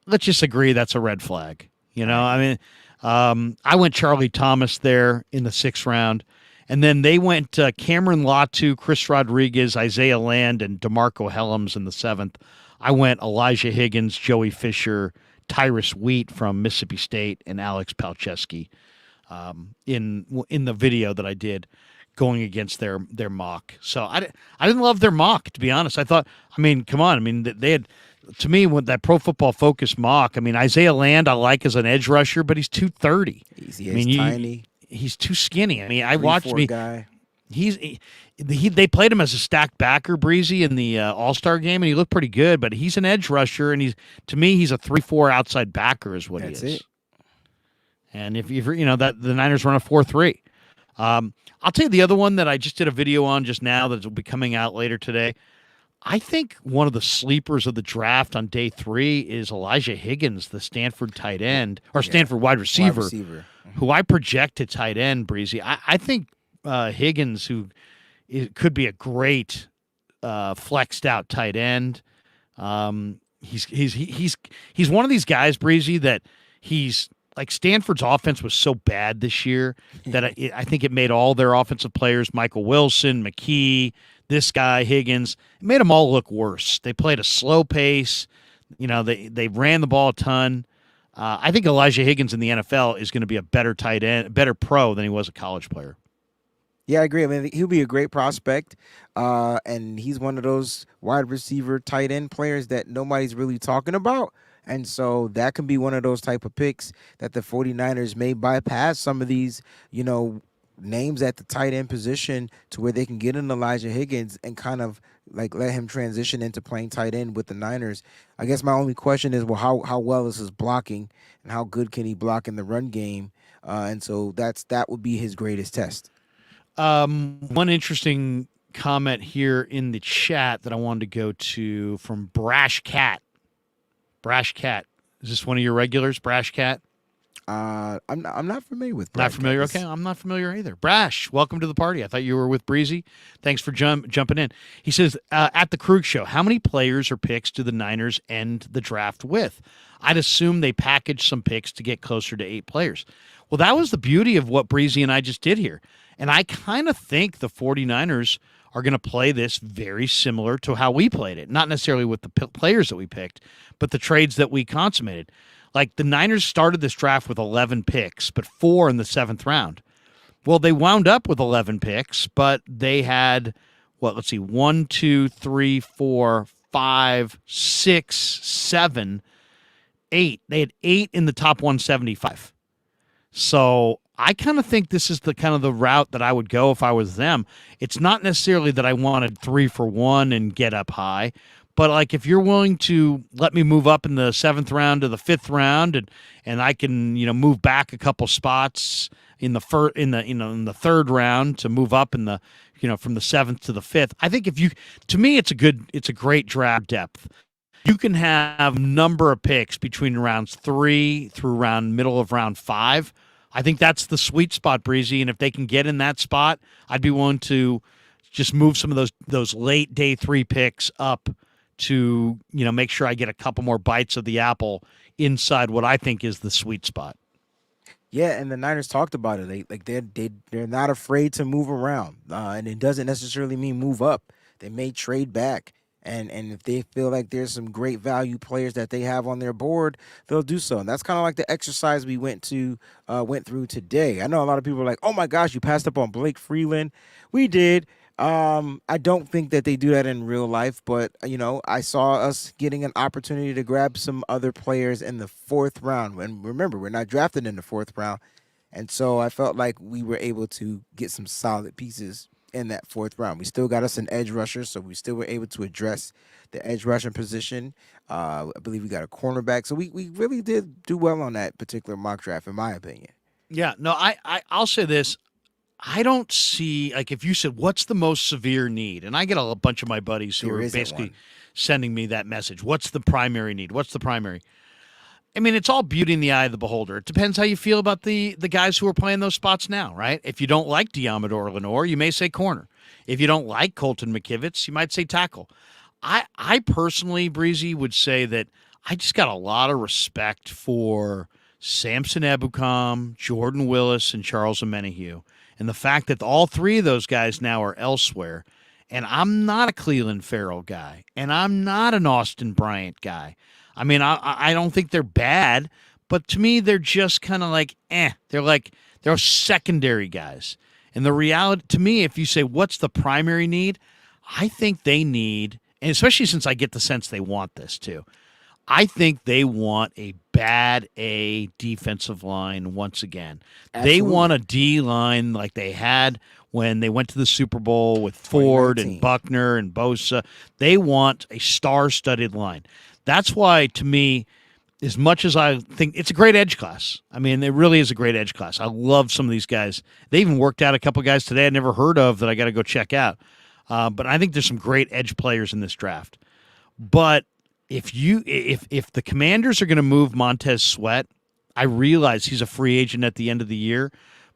let's just agree that's a red flag. I mean, I went Charlie Thomas there in the 6th round. And then they went Cameron Latu, Chris Rodriguez, Isaiah Land, and DeMarco Helms in the 7th. I went Elijah Higgins, Joey Fisher, Tyrus Wheat from Mississippi State, and Alex Palczewski in the video that I did going against their mock. So I didn't love their mock, to be honest. I thought, I mean, come on. I mean, they had, to me, with that Pro Football Focus mock, I mean, Isaiah Land I like as an edge rusher, but he's 230. He's tiny. He's too skinny. I mean, I watched guy. They played him as a stacked backer, Breezie, in the All-Star game, and he looked pretty good. But he's an edge rusher, and to me, he's a 3-4 outside backer, is what That's he is. it. And if that the Niners run a 4-3. I'll tell you the other one that I just did a video on just now that will be coming out later today. I think one of the sleepers of the draft on day 3 is Elijah Higgins, the Stanford tight end or Stanford wide receiver. Who I project to tight end, Breezy. I think Higgins, who could be a great flexed out tight end. He's one of these guys, Breezy, that he's like Stanford's offense was so bad this year that I think it made all their offensive players, Michael Wilson, McKee, this guy, Higgins, it made them all look worse. They played a slow pace. They ran the ball a ton. I think Elijah Higgins in the NFL is going to be a better tight end, better pro than he was a college player. Yeah, I agree. I mean, he'll be a great prospect, and he's one of those wide receiver tight end players that nobody's really talking about. And so that can be one of those type of picks that the 49ers may bypass some of these, names at the tight end position to where they can get an Elijah Higgins and kind of like let him transition into playing tight end with the Niners. I guess my only question is, well, how well is his blocking and how good can he block in the run game? And so that would be his greatest test. One interesting comment here in the chat that I wanted to go to from Brash Cat. Brash Cat. Is this one of your regulars, Brash Cat? I'm not familiar with Brash. Not familiar? Okay, I'm not familiar either. Brash, welcome to the party. I thought you were with Breezy. Thanks for jumping in. He says, at the Krueger show, how many players or picks do the Niners end the draft with? I'd assume they packaged some picks to get closer to 8 players. Well, that was the beauty of what Breezy and I just did here. And I kind of think the 49ers are going to play this very similar to how we played it. Not necessarily with the players that we picked, but the trades that we consummated. Like the Niners started this draft with 11 picks, but 4 in the 7th round. Well, they wound up with 11 picks, but they had, 1, 2, 3, 4, 5, 6, 7, 8. They had 8 in the top 175. So I kind of think this is the kind of the route that I would go if I was them. It's not necessarily that I wanted 3 for 1 and get up high, but like if you're willing to let me move up in the 7th round to the 5th round, and I can move back a couple spots in the 3rd round to move up in the from the 7th to the 5th. I think to me it's a great draft depth. You can have number of picks between rounds 3 through middle of round 5. I think that's the sweet spot, Breezy. And if they can get in that spot, I'd be willing to just move some of those late day 3 picks up to make sure I get a couple more bites of the apple inside what I think is the sweet spot. Yeah, and the Niners talked about it. They're not afraid to move around, and it doesn't necessarily mean move up. They may trade back. And if they feel like there's some great value players that they have on their board, they'll do so. And that's kind of like the exercise we went through today. I know a lot of people are like, "Oh my gosh, you passed up on Blake Freeland." We did. I don't think that they do that in real life, but I saw us getting an opportunity to grab some other players in the 4th round. And remember, we're not drafted in the 4th round, and so I felt like we were able to get some solid pieces in that fourth round. We still got us an edge rusher, so we still were able to address the edge rushing position. I believe we got a cornerback, so we really did do well on that particular mock draft, in my opinion. Yeah, no, I'll say this. I don't see, like, if you said what's the most severe need, and I get a bunch of my buddies who There are isn't basically one. sending me that message. What's the primary need? What's the primary? I mean, it's all beauty in the eye of the beholder. It depends how you feel about the guys who are playing those spots now, right? If you don't like Diamador Lenore, you may say corner. If you don't like Colton McKivitz, you might say tackle. I personally, Breezy, would say that I just got a lot of respect for Samson Ebukam, Jordan Willis, and Charles Omenihu. And the fact that all three of those guys now are elsewhere. And I'm not a Cleveland Farrell guy, and I'm not an Austin Bryant guy. I mean, I don't think they're bad, but to me, they're just kind of like, eh. They're secondary guys. And the reality, to me, if you say, what's the primary need? I think they need, and especially since I get the sense they want this too, I think they want a bad A defensive line once again. They want Absolutely. a D line like they had when they went to the Super Bowl with Ford and 2019. Buckner and Bosa. They want a star-studded line. That's why, to me, as much as I think it's a great edge class, I mean, it really is a great edge class. I love some of these guys. They even worked out a couple guys today I never heard of that I got to go check out. But I think there's some great edge players in this draft. But if the Commanders are going to move Montez Sweat, I realize he's a free agent at the end of the year,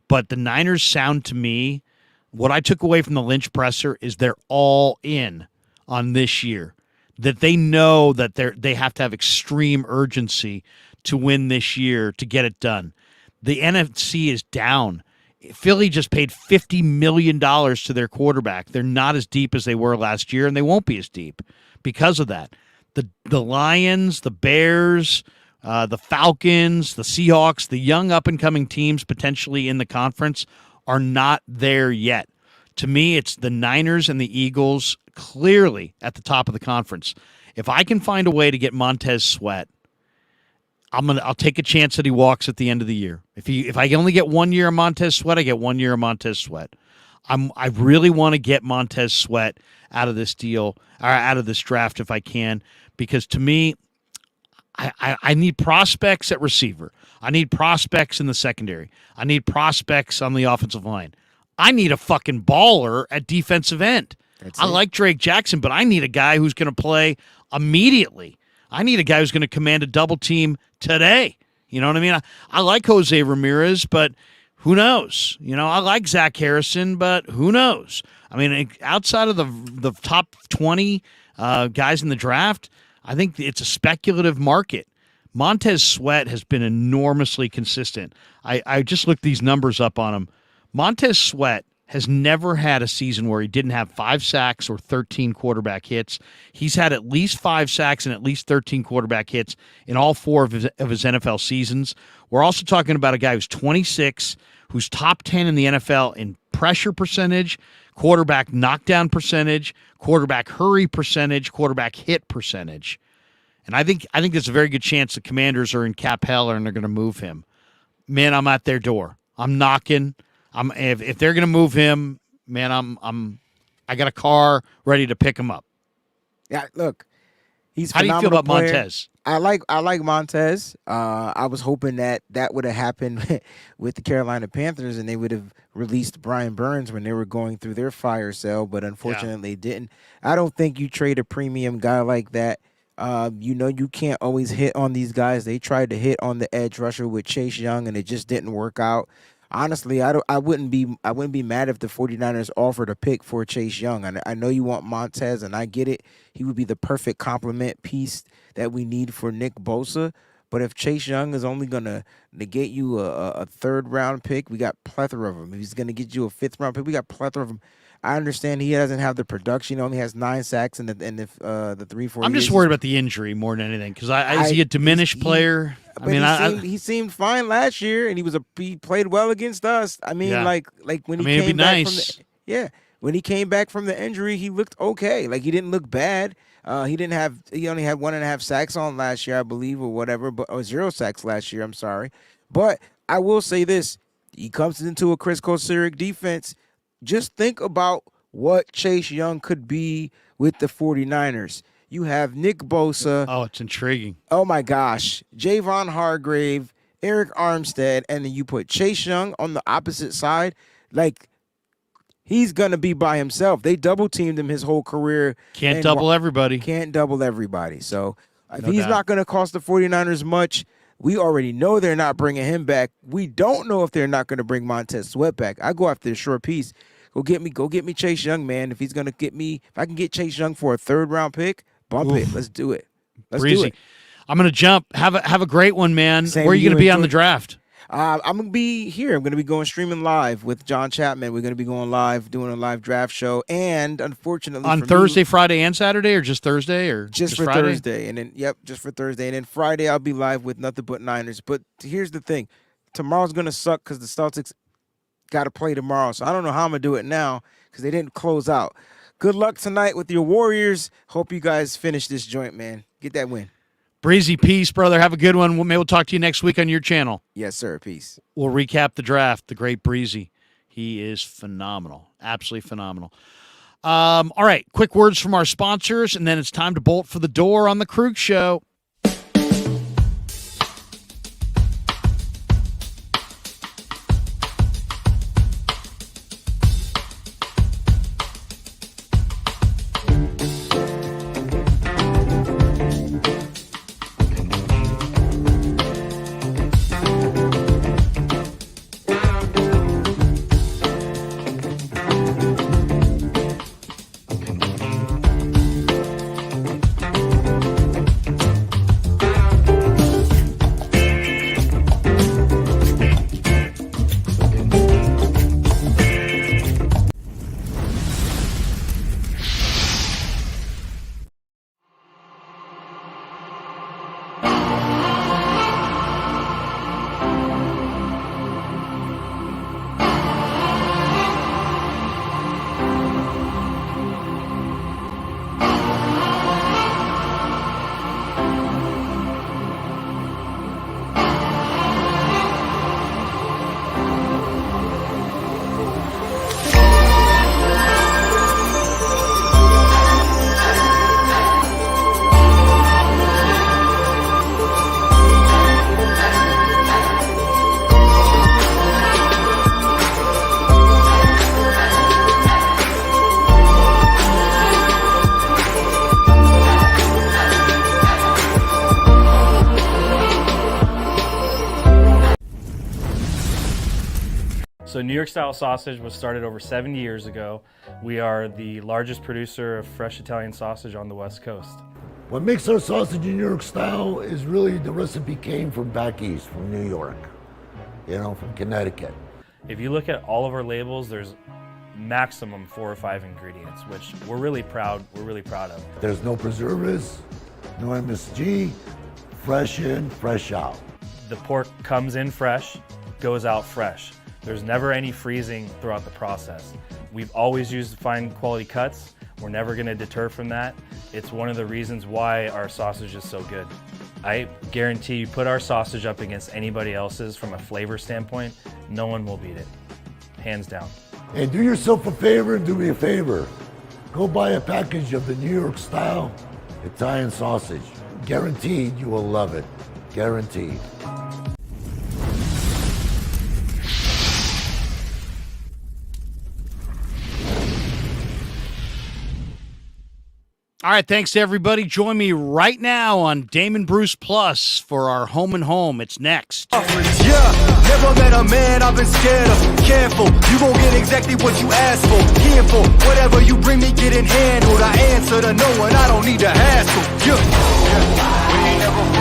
but the Niners sound to me, what I took away from the Lynch presser is they're all in on this year. That they know that they have to have extreme urgency to win this year to get it done. The NFC is down. Philly just paid $50 million to their quarterback. They're not as deep as they were last year, and they won't be as deep because of that. The Lions, the Bears, the Falcons, the Seahawks, the young up-and-coming teams potentially in the conference are not there yet. To me, it's the Niners and the Eagles clearly at the top of the conference. If I can find a way to get Montez Sweat, I'll take a chance that he walks at the end of the year. If I only get 1 year of Montez Sweat, I get 1 year of Montez Sweat. I really want to get Montez Sweat out of this deal or out of this draft if I can, because to me, I need prospects at receiver. I need prospects in the secondary. I need prospects on the offensive line. I need a fucking baller at defensive end. That's I it. like Drake Jackson, but I need a guy who's going to play immediately. I need a guy who's going to command a double team today. You know what I mean? I like Jose Ramirez, but who knows? You know, I like Zach Harrison, but who knows? I mean, outside of the top 20 guys in the draft, I think it's a speculative market. Montez Sweat has been enormously consistent. I just looked these numbers up on him. Montez Sweat has never had a season where he didn't have 5 sacks or 13 quarterback hits. He's had at least 5 sacks and at least 13 quarterback hits in all 4 of his NFL seasons. We're also talking about a guy who's 26, who's top 10 in the NFL in pressure percentage, quarterback knockdown percentage, quarterback hurry percentage, quarterback hit percentage. And I think there's a very good chance the Commanders are in cap hell and they're going to move him. Man, I'm at their door. I'm knocking. If they're going to move him, man, I got a car ready to pick him up. Yeah, look, he's a How do you feel phenomenal about player. Montez? I like Montez. I was hoping that would have happened with the Carolina Panthers and they would have released Brian Burns when they were going through their fire sale, but Yeah. unfortunately they didn't. I don't think you trade a premium guy like that. You can't always hit on these guys. They tried to hit on the edge rusher with Chase Young and it just didn't work out. Honestly, I wouldn't be mad if the 49ers offered a pick for Chase Young. I know you want Montez and I get it. He would be the perfect complement piece that we need for Nick Bosa. But if Chase Young is only going to negate you a third round pick, we got plethora of them. If he's going to get you a fifth round pick, we got plethora of them. I understand he doesn't have the production. He only has 9 sacks in the 3-4 I'm years. just worried about the injury more than anything because is he a He's diminished player? I but mean, he seemed fine last year, and he played well against us. I mean, yeah. like when I he mean, it'd be came back from nice. the yeah when he came back from the injury, he looked okay. Like he didn't look bad. He only had 1.5 sacks on last year, I believe, or whatever, but or 0 sacks last year. I'm sorry, but I will say this: he comes into a Chris Kosiric defense. just think about what Chase Young could be with the 49ers. You have Nick Bosa. Oh, it's intriguing. Oh my gosh. Javon Hargrave, Eric Armstead, and then you put Chase Young on the opposite side. Like, he's going to be by himself. They double teamed him his whole career. Can't double everybody. Can't double everybody. So if No he's doubt. not going to cost the 49ers much, we already know they're not bringing him back. We don't know if they're not going to bring Montez Sweat back. I go after the short piece. Go get me Chase Young, man. If he's going to get me, if I can get Chase Young for a 3rd round pick, bump it. Let's do it. Let's do Breezie. it. I'm going to jump. Have a great one, man. Same Where are to you going you. to be on Enjoy. the draft? I'm going to be here. I'm going to be going streaming live with John Chapman. We're going to be going live, doing a live draft show. And unfortunately, On for Thursday, me, Friday, and Saturday, or just Thursday, or just for Friday? Thursday. And then, just for Thursday. And then Friday, I'll be live with Nothing But Niners. But here's the thing. Tomorrow's going to suck because the Celtics got to play tomorrow. So I don't know how I'm going to do it now because they didn't close out. Good luck tonight with your Warriors. Hope you guys finish this joint, man. Get that win. Breezy, peace, brother. Have a good one. Maybe we'll talk to you next week on your channel. Yes, sir. Peace. We'll recap the draft. The great Breezy. He is phenomenal. Absolutely phenomenal. All right. Quick words from our sponsors, and then it's time to bolt for the door on the Krueger Show. So New York style sausage was started over 70 years ago. We are the largest producer of fresh Italian sausage on the West Coast. What makes our sausage in New York style is really the recipe came from back east, from New York, from Connecticut. If you look at all of our labels, there's maximum 4 or 5 ingredients, which we're really proud of. There's no preservatives, no MSG, fresh in, fresh out. The pork comes in fresh, goes out fresh. There's never any freezing throughout the process. We've always used fine quality cuts. We're never gonna deter from that. It's one of the reasons why our sausage is so good. I guarantee you put our sausage up against anybody else's from a flavor standpoint, no one will beat it, hands down. And do yourself a favor and do me a favor. Go buy a package of the New York style Italian sausage. Guaranteed you will love it, guaranteed. All right, thanks to everybody. Join me right now on Damon Bruce Plus for our Home and Home. It's next. Yeah, never met a man I've been scared of. Careful, you gon' get exactly what you asked for. Careful, whatever you bring me getting handled. I answer to no one, I don't need to hassle. Yeah.